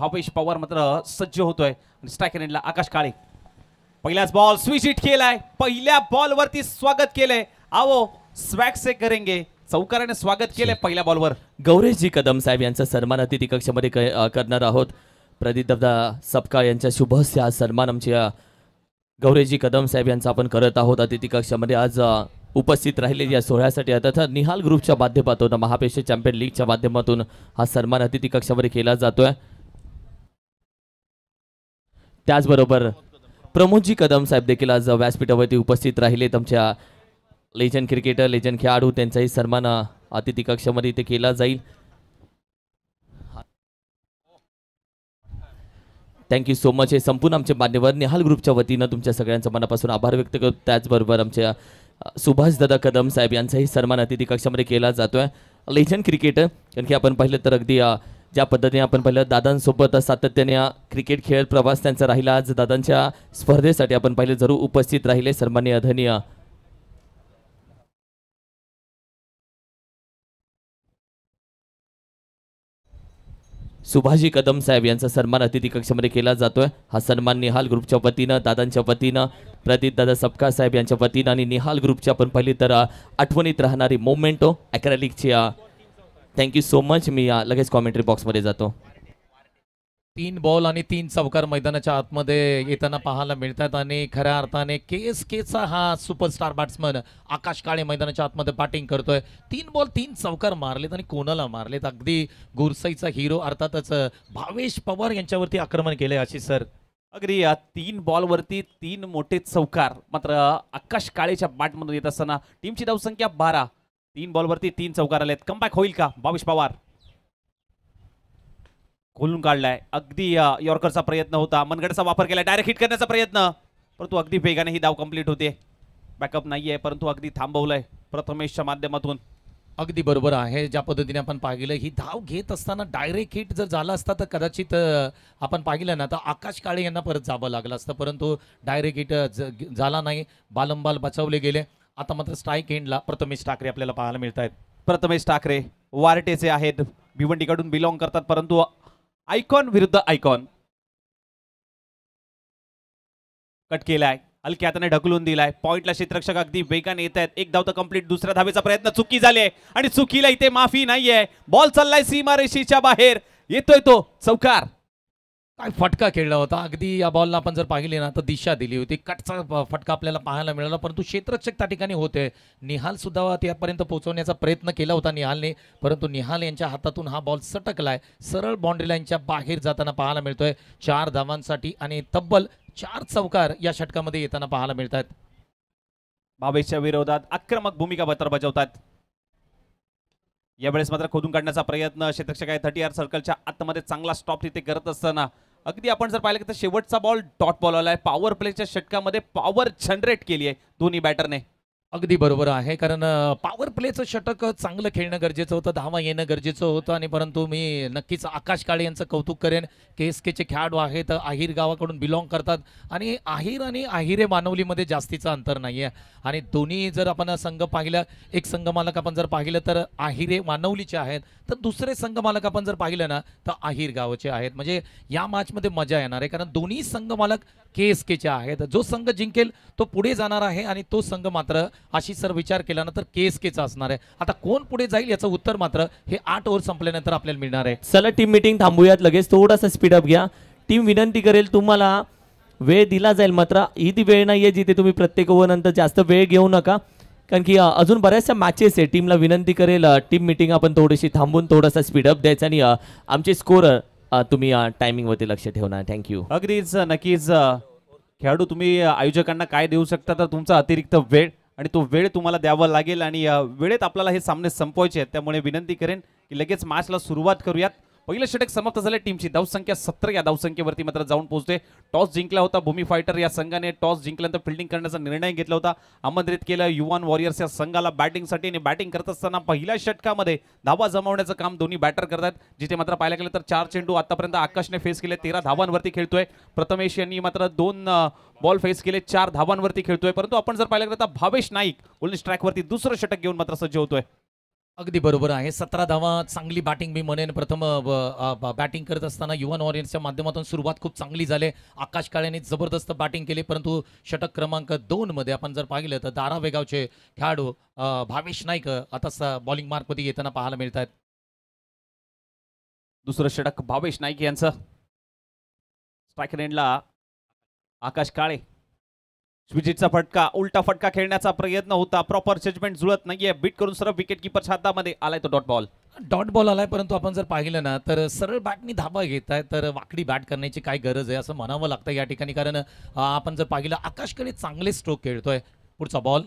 भावेश पवार मात्र सज्ज होतोय. स्ट्रायकर एंडला आकाश काळे. पहिलाच बॉल स्विच हिट केलाय. पहिल्या बॉल वरती स्वागत केलंय. आओ स्वॅग से करेंगे. चौकाराने स्वागत केलंय पहिल्या बॉलवर. गौरेशजी कदम साहेब यांचा सन्मान अतिथी कक्षामध्ये करणार आहोत. प्रदीप दादा सपकाळ यांच्या शुभ हस्ते हा सन्मान आमच्या गौरेशजी कदम साहेब यांचा आपण करत आहोत. अतिथी कक्षामध्ये आज उपस्थित राहिले या सोहळ्यासाठी आता निहाल ग्रुपच्या माध्यमातून महापेशा चॅम्पियन लीगच्या माध्यमातून हा सन्मान अतिथी कक्षामध्ये केला जातोय. त्याचबरोबर प्रमोदजी कदम साहेब देखील आज व्यासपीठावरती उपस्थित राहिले. आमच्या लेजंड क्रिकेटर लेजंड खेळाडू त्यांचाही सन्मान अतिथी कक्षामध्ये इथे केला जाईल. Thank you so much. हे संपूर्ण आमचे मान्यवर निहाल ग्रुपच्या वतीनं तुमच्या सगळ्यांचा मनापासून आभार व्यक्त करतो. त्याचबरोबर आमच्या सुभाष दादा कदम साहेब यांचाही सन्मान अतिथी कक्षामध्ये केला जातोय. लेजंड क्रिकेटर कारण की आपण पाहिलं तर अगदी ज्या पद्धतीने आपण पाहिलं दादांसोबत सातत्याने क्रिकेट खेळ प्रवास त्यांचा राहिला. आज दादांच्या स्पर्धेसाठी आपण पाहिलं जरूर उपस्थित राहिले. सन्माननीय आदरणीय सुभाषजी कदम साहेब यांचा सन्मान अतिथी कक्षामध्ये केला जातोय. हा सन्मान निहाल ग्रुपच्या वतीनं दादांच्या वतीनं प्रदीप दादा सपकाळ साहेब यांच्या वतीनं आणि निहाल ग्रुपच्या आपण पाहिली तर आठवणीत राहणारी मोमेंटो ॲक्रेलिकची. Thank you so much. मी लगेच कॉमेंट्री बॉक्समध्ये जातो. 3 बॉल आणि 3 चौकार मैदानाच्या आतमध्ये येताना पाहायला मिळतात आणि खऱ्या अर्थाने केएसकेचा हा सुपरस्टार बॅट्समन आकाश काळे मैदानाच्या आतमध्ये बॅटिंग करतोय. 3 बॉल 3 चौकार मारलेत आणि कोणाला मारलेत. अगदी गुरसईचा हिरो अर्थातच भावेश पवार यांच्यावरती आक्रमण केलंय आशिष सर. अगदी 3 बॉलवरती 3 मोठे चौकार मात्र आकाश काळेच्या बॅटमधून येत असताना टीमची धावसंख्या 12. 3 बॉलवरती 3 चौकार आलेत. कमबॅक होईल का भावेश पवार? खोलून काढलाय. अगदी यॉर्करचा प्रयत्न होता. मनगडचा वापर केला. डायरेक्ट हिट करण्याचा प्रयत्न परंतु अगदी वेगाने ही धाव कंप्लीट होते. बॅकअप नाहीये परंतु अगदी थांबवलंय प्रथमेशच्या माध्यमातून. अगदी बरोबर आहे. ज्या पद्धतीने आपण पाहिलं ही धाव घेत असताना डायरेक्ट हिट जर झाला असता तर कदाचित आपण पाहिलं ना तर आकाश काळे यांना परत जावं लागलं असतं परंतु डायरेक्ट हिट झाला नाही. बालंबाल बचावले गेले. आता मात्र स्ट्राईक एंडला प्रथमेश ठाकरे आपल्याला पाहायला मिळत आहेत. प्रथमेश ठाकरे वारटेचे आहेत. भिवंडीकडून बिलॉंग करतात परंतु आयकॉन विरुद्ध आयकॉन. कट केलाय. हलक्या हाताने ढकलून दिलाय. पॉइंटला क्षेत्ररक्षक अगदी वेगाने येत आहेत. एक धाव तर कंप्लीट. दुसऱ्या धावेचा प्रयत्न चुकी झाले आणि चुकीला इथे माफी नाहीये. बॉल चाललाय सीमारेषेच्या बाहेर. येतोय तो चौकार. काय फटका खेळला होता. अगदी या बॉलला आपण जर पाहिले ना तर दिशा दिली होती. कटचा फटका आपल्याला पाहायला मिळाला परंतु क्षेत्ररक्षक त्या ठिकाणी होते. निहाल सुद्धा त्यापर्यंत पोहोचवण्याचा प्रयत्न केला होता निहालने परंतु निहाल यांच्या हातातून हा बॉल सटकलाय. सरळ बाउंड्री लाईनच्या बाहेर जाताना पाहायला मिळतोय. 4 धावांसाठी आणि तब्बल 4 चौकार या षटकामध्ये येताना पाहायला मिळतात. भावेशच्या विरोधात आक्रमक भूमिका बजावतात. यावेळेस मात्र खोदून काढण्याचा प्रयत्न क्षेत्ररक्षक आहे 30 सर्कलच्या आतमध्ये. चांगला स्टॉप तिथे करत असताना अगदी आपण जर पाहिलं तर शेवटचा बॉल डॉट बॉल आलाय. पॉवर प्लेच्या षटकामध्ये पॉवर जनरेट केली आहे दोन्ही बॅटरने. अगदी बरोबर आहे कारण पॉवर प्लेचं षटक चांगलं खेळणं गरजेचं होतं. धावा येणं गरजेचं होतं आणि परंतु मी नक्कीच आकाश काळे यांचं कौतुक करेन. केएसकेचे खेळाडू आहेत. आहिर गावाकडून बिलॉंग करतात आणि आहिर आणि आहिरे मानवलीमध्ये जास्तीचं अंतर नाही आहे आणि दोन्ही जर आपण संघ पाहिलं एक संघ मालक आपण जर पाहिलं तर आहिरे मानवलीचे आहेत तर दुसरे संघ मालक आपण जर पाहिलं ना तर आहिर गावाचे आहेत. म्हणजे या मॅचमध्ये मजा येणार आहे कारण दोन्ही संघ मालक केएसकेचे आहेत. जो संघ जिंकेल तो पुढे जाणार आहे आणि तो संघ मात्र अशी सर विचार केला ना तर केएसकेचा असणार आहे. आता कोण पुढे जाईल याचं उत्तर मात्र हे 8 ओव्हर संपल्यानंतर आपल्याला मिळणार आहे. चला टीम मीटिंग थांबूयात. लगेच थोडासा स्पीडअप घ्या. टीम विनंती करेल तुम्हाला वेळ दिला जाईल मात्र ही ती वेळ नाहीये जिथे तुम्ही प्रत्येक ओव्हर नंतर जास्त वेळ घेऊ नका कारण की अजून बऱ्याचशा मॅचेस आहे. टीमला विनंती करेल टीम मीटिंग आपण थोडीशी थांबून थोडासा स्पीडअप द्यायचा आणि आमचे स्कोर तुम्ही टायमिंगवरती लक्ष ठेवणार. थँक्यू. अगदीच नक्कीच खेळाडू तुम्ही आयोजकांना काय देऊ शकता तर तुमचा अतिरिक्त वेळ आणि तो वेळ तुम्हाला द्यावा लागेल आणि वेळेत आपल्याला हे सामने संपवायचे आहेत. त्यामुळे विनंती करेन की लगेच मॅचला सुरुवात करूयात. पहिलं षटक समाप्त झालं. टीमची धावसंख्या 17 या धावसंख्येवरती मात्र जाऊन पोहोचते. टॉस जिंकला होता भूमी फायटर या संघाने. टॉस जिंकल्यानंतर फिल्डिंग करण्याचा निर्णय घेतला होता. आमंत्रित केलं युवान वॉरियर्स या संघाला बॅटिंगसाठी आणि बॅटिंग करत असताना पहिल्या षटकामध्ये धावा जमवण्याचं काम दोन्ही बॅटर करतात. जिथे मात्र पाहायला गेलं तर 4 चेंडू आतापर्यंत आकाशने फेस केले. 13 धावांवरती खेळतोय. प्रथमेश यांनी मात्र 2 बॉल फेस केले. 4 धावांवरती खेळतोय. परंतु आपण जर पाहिलं गेलं तर भावेश नाईक ओल्ड स्ट्राईकवरती दुसरं षटक घेऊन मात्र सज्ज होतोय. अगदी बरोबर आहे. 17 धावा चांगली बॅटिंग मी म्हणेन. प्रथम बॅटिंग करत असताना युवा वॉरियर्सच्या माध्यमातून सुरुवात खूप चांगली झाली. आकाश काळेने जबरदस्त बॅटिंग केली, परंतु षटक क्रमांक 2 मध्ये आपण जर पाहिलं तर धारावेगावचे खेळाडू भावेश नाईक आता बॉलिंग मार्कमध्ये येताना पाहायला मिळत आहेत. दुसरं षटक भावेश नाईक यांचं. स्ट्राईक रेंजला आकाश काळे. विजिटचा फटका, उलटा फटका खेळण्याचा प्रयत्न होता. प्रॉपर जजमेंट जुळत नाहीये. बीट करून सरळ विकेट किपरच्या हातामध्ये आलाय तो डॉट बॉल. डॉट बॉल आलाय, परंतु आपण जर पाहिलं ना तर सरळ बॅटनी धाबा घेत आहे, तर वाकडी बॅट करण्याची काय गरज आहे असं म्हणावं लागतं या ठिकाणी. कारण आपण जर पाहिलं आकाश काळे चांगले स्ट्रोक खेळतोय. पुढचा बॉल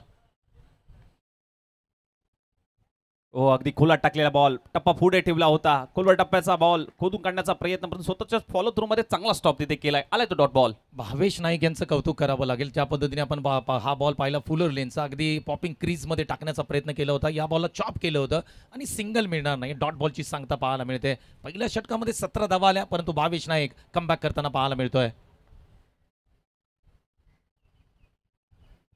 हो, अगदी खोलात टाकलेला बॉल, टप्पा पुढे ठेवला होता. खोलवर टप्प्याचा बॉल खोदून काढण्याचा प्रयत्न, पण स्वतःच्या फॉलो थ्रू मध्ये चांगला स्टॉप तिथे केलाय. आलाय तो डॉट बॉल. भावेश नाईक यांचं कौतुक करावं लागेल. ज्या पद्धतीने आपण हा बॉल पाहिला फुलर लेनचा, अगदी पॉपिंग क्रीज मध्ये टाकण्याचा प्रयत्न केला होता. या बॉलला चॉप केलं होतं आणि सिंगल मिळणार नाही. डॉट बॉलची सांगता पाहायला मिळते. पहिल्या षटकामध्ये 17 धावा आल्या, परंतु भावेश नाईक कमबॅक करताना पाहायला मिळतोय.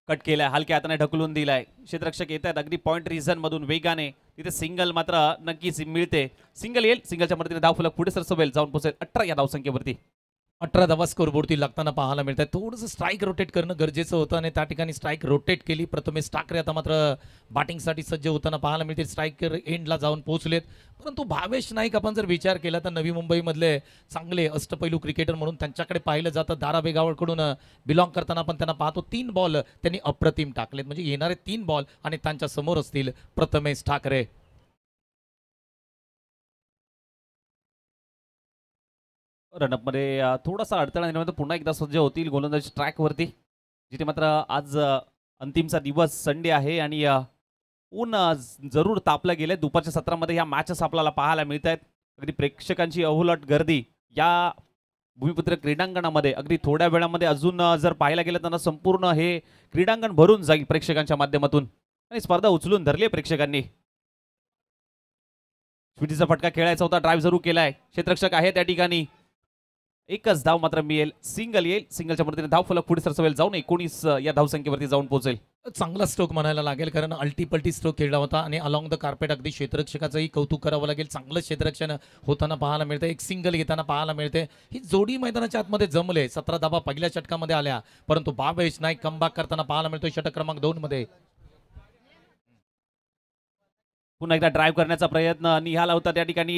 कट केलाय, हलक्या हाताने ढकलून दिलाय. क्षेत्ररक्षक येत आहेत अगदी पॉइंट रिझन मधून वेगाने. तिथे सिंगल मात्र नक्कीच मिळते. सिंगल येईल. सिंगलच्या मदतीने धाव फलक पुढे सरसवेल, जाऊन पोहोचेल 18 या धावसंख्येवरती. 18 धावा स्कोरबोर्डती लागताना पाहायला मिळत आहे. थोडंसं स्ट्राईक रोटेट करणं गरजेचं होतं आणि त्या ठिकाणी स्ट्राईक रोटेट केली. प्रथमेश ठाकरे आता मात्र बॅटिंगसाठी सज्ज होताना पाहायला मिळते. स्ट्राईकर एंडला जाऊन पोहोचलेत, परंतु भावेश नाईक आपण जर विचार केला तर नवी मुंबईमधले चांगले अष्टपैलू क्रिकेटर म्हणून त्यांच्याकडे पाहिलं जातं. धारावेगावकडून बिलॉंग करताना आपण त्यांना पाहतो. 3 बॉल त्यांनी अप्रतिम टाकलेत. म्हणजे येणारे 3 बॉल आणि त्यांच्या समोर असतील प्रथमेश ठाकरे. रनअप मध्ये थोडासा अडथळा निर्माण होतो. पुन्हा एकदा सज्ज होतील गोलंदाजी ट्रॅक वरती, जिथे मात्र आज अंतिमचा दिवस संडे आहे आणि ऊन जरूर तापलं गेलंय. दुपारच्या सत्रामध्ये ह्या मॅचेस आपल्याला पाहायला मिळत आहेत. अगदी प्रेक्षकांची अहोलट गर्दी या भूमिपुत्र क्रीडांगणामध्ये अगदी थोड्या वेळामध्ये अजून जर पाहायला गेलं तर संपूर्ण हे क्रीडांगण भरून जाईल प्रेक्षकांच्या माध्यमातून आणि स्पर्धा उचलून धरली आहे प्रेक्षकांनी. स्वीटीचा फटका खेळायचा होता, ड्राईव्ह जरूर केलाय. क्षेत्ररक्षक आहे त्या ठिकाणी. एकच धाव मात्र मिळेल. सिंगल येईल. सिंगलच्या मदतीने धाव फलक पुढे सरसवेल, जाऊन 19 या धावसंख्येवरती जाऊन पोहोचेल. चांगला स्ट्रोक म्हणायला लागेल, कारण अल्टीपल्टी स्ट्रोक खेळला होता आणि अलॉंग द कार्पेट अगदी क्षेत्ररक्षकाचंही कौतुक करावं लागेल. चांगलं क्षेत्ररक्षण होताना पाहायला मिळतं. एक सिंगल घेताना पाहायला मिळते. ही जोडी मैदानाच्या आतमध्ये जमले. 17 धावा पहिल्या षटकामध्ये आल्या, परंतु भावेश नाईक कमबॅक करताना पाहायला मिळतोय षटक क्रमांक 2 मध्ये. पुन्हा एकदा ड्राईव्ह करण्याचा प्रयत्न निघाला होता त्या ठिकाणी.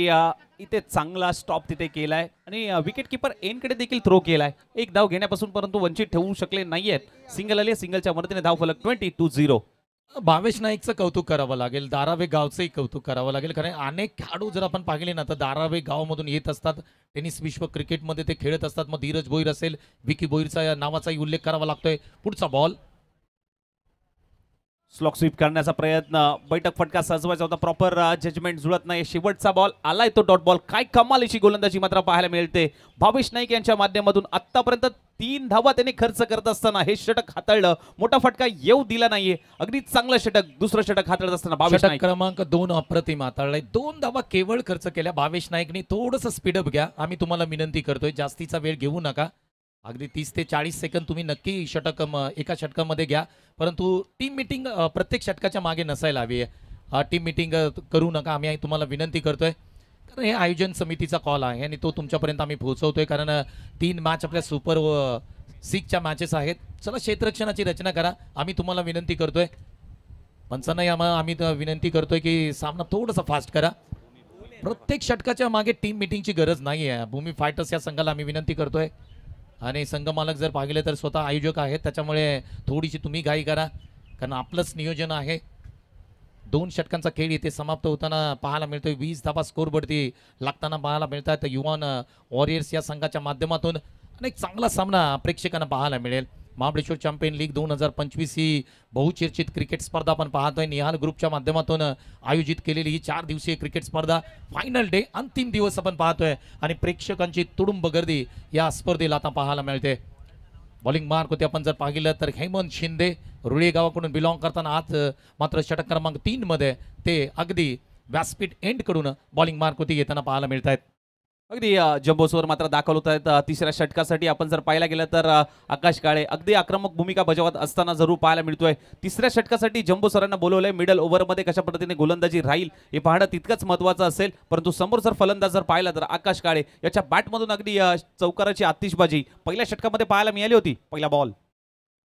इथे चांगला स्टॉप तिथे केलाय आणि विकेट किपर एनकडे देखील थ्रो केलाय. एक धाव घेण्यापासून परंतु वंचित ठेवू शकले नाहीयेत. सिंगल आले. सिंगलच्या मदतीने धाव फलक 20-0. भावेश नाईकचं कौतुक करावं लागेल. दारावे गावचंही कौतुक करावं लागेल, कारण अनेक खेळाडू जर आपण पाहिले ना तर दारावे गावामधून येत असतात. टेनिस विश्व क्रिकेटमध्ये ते खेळत असतात. मग धीरज भोईर असेल, विकी भोईरचा नावाचाही उल्लेख करावा लागतोय. पुढचा बॉल स्लॉक स्वीप करण्याचा प्रयत्न, बैठक फटका सजवायचा होता. प्रॉपर जजमेंट जुळत नाही. शेवटचा बॉल आलाय तो डॉट बॉल. काय कमालीची गोलंदाजी मात्र पाहायला मिळते भावेश नाईक यांच्या माध्यमातून. आतापर्यंत 3 धावा त्यांनी खर्च करत असताना हे षटक हाताळलं. मोठा फटका येऊ दिला नाहीये. अगदी चांगलं षटक. दुसरं षटक हाताळत असताना भावेश षटक नाईक क्रमांक 2 अप्रतिम हाताळलाय. 2 धावा केवळ खर्च केल्या भावेश नाईकनी. थोडंसं स्पीडअप घ्या, आम्ही तुम्हाला विनंती करतोय. जास्तीचा वेळ घेऊ नका. अगदी 30 ते 40 सेकंद तुम्ही नक्की एका षटकामध्ये घ्या, परंतु टीम मीटिंग प्रत्येक षटकाच्या मागे नसायला हवी आहे. टीम मीटिंग करू नका, आम्ही तुम्हाला विनंती करतोय. कारण हे आयोजन समितीचा कॉल आहे आणि तो तुमच्यापर्यंत आम्ही पोहोचवतोय. कारण 3 मॅच आपल्या सुपर 6च्या मॅचेस आहेत. चला क्षेत्ररक्षणाची रचना करा, आम्ही तुम्हाला विनंती करतोय. पंचांना आम्ही विनंती करतोय की सामना थोडासा फास्ट करा. प्रत्येक षटकाच्या मागे टीम मीटिंगची गरज नाही आहे. भूमी फायटर्स या संघाला आम्ही विनंती करतोय आणि संघ मालक जर पाहिले तर स्वतः आयोजक आहेत, त्याच्यामुळे थोडीशी तुम्ही घाई करा, कारण आपलंच नियोजन आहे. 2 षटकांचा खेळ इथे समाप्त होताना पाहायला मिळतोय. 20 धावा स्कोरवरती लागताना पाहायला मिळतात युवा वॉरियर्स या संघाच्या माध्यमातून. आणि एक चांगला सामना प्रेक्षकांना पाहायला मिळेल. महाबळेश्वर चॅम्पियन लीग 2025 ही बहुचर्चित क्रिकेट स्पर्धा आपण पाहतोय. निहाल ग्रुपच्या माध्यमातून आयोजित केलेली ही 4 दिवसीय क्रिकेट स्पर्धा फायनल डे अंतिम दिवस आपण पाहतोय आणि प्रेक्षकांची तुडुंब गर्दी या स्पर्धेला आता पाहायला मिळते. बॉलिंग मार्क होते आपण जर पाहिलं तर हेमंत शिंदे रुळे गावाकडून बिलॉंग करताना आज मात्र षटक क्रमांक 3 मध्ये ते अगदी व्यासपीठ एंड कडून बॉलिंग मार्क होती येताना पाहायला मिळत आहेत. अगदी जम्बो स्वर मात्र दाखल होत आहेत तिसऱ्या षटकासाठी. आपण जर पाहायला गेलं तर आकाश काळे अगदी आक्रमक भूमिका बजावत असताना जरूर पाहायला मिळतोय. तिसऱ्या षटकासाठी जम्बो सरांना बोलवलंय. मिडल ओव्हरमध्ये कशा पद्धतीने गोलंदाजी राहील हे पाहणं तितकंच महत्त्वाचं असेल. परंतु समोर जर फलंदाज जर पाहिला तर आकाश काळे याच्या बॅटमधून अगदी चौकाराची आतिषबाजी पहिल्या षटकामध्ये पाहायला मिळाली होती. पहिला बॉल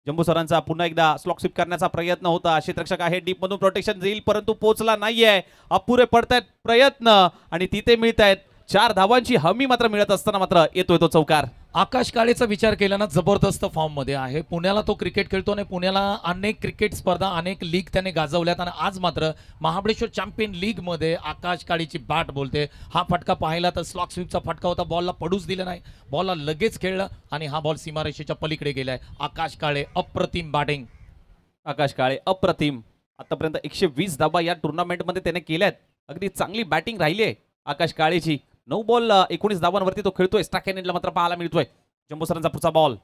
जम्बो सरांचा पुन्हा एकदा स्लॉक स्वीप करण्याचा प्रयत्न होता. क्षेत्ररक्षक आहे, डीप मधून प्रोटेक्शन देईल परंतु पोहोचला नाहीये. अपुरे पडतायत प्रयत्न आणि तिथे मिळत आहेत 4 धावांची हमी मात्र मिळत असताना मात्र येतोय तो चौकार. आकाश काळेचा विचार केला ना जबरदस्त फॉर्म मध्ये आहे. पुण्याला तो क्रिकेट खेळतो आणि पुण्याला अनेक क्रिकेट स्पर्धा अनेक लीग त्याने गाजवल्यात आणि आज मात्र महाबळेश्वर चॅम्पियन लीग मध्ये आकाश काळेची बॅट बोलते. हा फटका पाहिला तर स्लॉक स्वीपचा फटका होता. बॉलला पडूच दिलं नाही, बॉलला लगेच खेळलं आणि हा बॉल सीमारेषेच्या पलीकडे गेलाय. आकाश काळे अप्रतिम बॅटिंग. आकाश काळे अप्रतिम. आतापर्यंत 120 धावा या टुर्नामेंटमध्ये त्याने केल्यात. अगदी चांगली बॅटिंग राहिली आहे आकाश काळेची. 9 बॉल 19 धावांवरती तो खेळतोय. स्ट्राकेनेटला मात्र पाहायला मिळतोय. जम्बो सरांचा पुढचा बॉल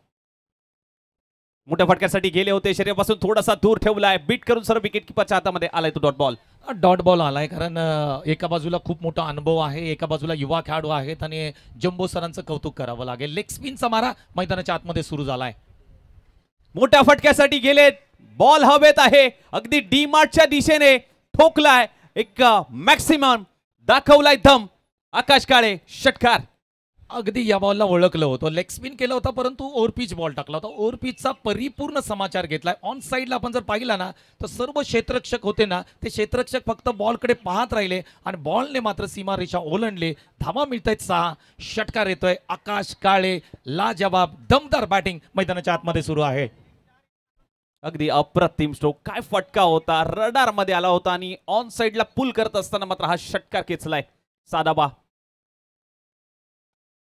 मोठ्या फटक्यासाठी गेले होते. शरीरापासून थोडासा दूर ठेवलाय. बीट करून सर विकेट किपरच्या हातामध्ये आलाय तो डॉट बॉल. डॉट बॉल आलाय कारण एका बाजूला खूप मोठा अनुभव आहे, एका बाजूला युवा खेळाडू आहेत आणि जम्बो सरांचं कौतुक करावं लागेल. लेग स्पिनचा मारा मैदानाच्या आतमध्ये सुरू झालाय. मोठ्या फटक्यासाठी गेलेत. बॉल हवेत आहे. अगदी डी मार्टच्या दिशेने ठोकलाय. एक मॅक्सिमम दाखवलाय दम. आकाश काळे षटकार. अगदी या बॉलला ओळखलं होतं. लेग स्पिन केलं होतं परंतु ओव्हरपिच बॉल टाकला होता. ओव्हरपिचचा परिपूर्ण समाचार घेतलाय. ऑन साईडला आपण जर पाहिला ना तर सर्व क्षेत्ररक्षक होते ना ते क्षेत्ररक्षक फक्त बॉलकडे पाहत राहिले आणि बॉलने मात्र सीमारेषा ओलांडले. धावा मिळतायत 6. षटकार येतोय. आकाश काळे लाजवाब दमदार बॅटिंग मैदानाच्या आतमध्ये सुरू आहे. अगदी अप्रतिम स्ट्रोक. काय फटका होता. रडार मध्ये आला होता आणि ऑन साइडला पुल करत असताना मात्र हा षटकार खेचलाय. सादाबा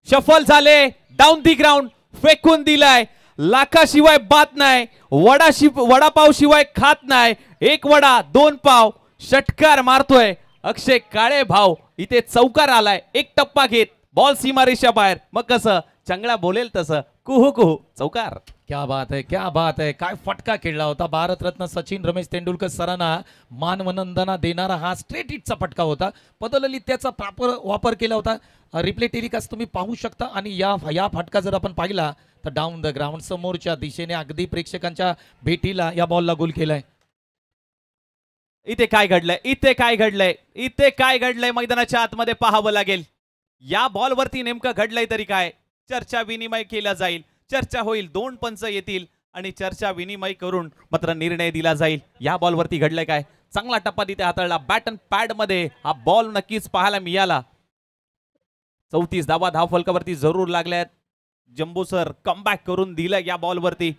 शफल झाले. डाऊन दी ग्राउंड फेकून दिलाय. लाखाशिवाय बात नाही. वडापाव शिवाय खात नाही. 1 वडा 2 पाव. षटकार मारतोय अक्षय काळे भाव. इथे चौकार आलाय. 1 टप्पा घेत बॉल सीमारेषा बाहेर. मग कसं चांगला बोलेल तसं कुहू कुहू चौकार. क्या बात है, क्या बात है. काय फटका खेळला होता. भारतरत्न सचिन रमेश तेंडुलकर सरांना मानवंदना देणारा हा स्ट्रेट हिटचा फटका होता. पदललित्याचा प्रॉपर वापर केला होता. रिप्ले टेलिकास्ट तुम्ही पाहू शकता आणि या फटका जर आपण पाहिला तर डाऊन द ग्राउंड समोरच्या दिशेने अगदी प्रेक्षकांच्या भेटीला या बॉलला गोल केलाय. इथे काय घडलंय. इथे काय घडलंय मैदानाच्या आतमध्ये पाहावं लागेल. या बॉलवरती नेमकं घडलंय तरी काय. चर्चा विनिमय केला जाईल. चर्चा होईल. 2 पंच येतील आणि चर्चा विनिमय करून मात्र निर्णय दिला जाईल. या बॉलवरती घडलंय काय. चांगला टप्पा तिथे हाताळला. बॅट अँड पॅड मध्ये हा बॉल नक्कीच पाहायला मिळाला. 34 धावा धाव फलकावरती जरूर लागल्यात. जम्बो सर कमबॅक करून दिलं या बॉलवरती.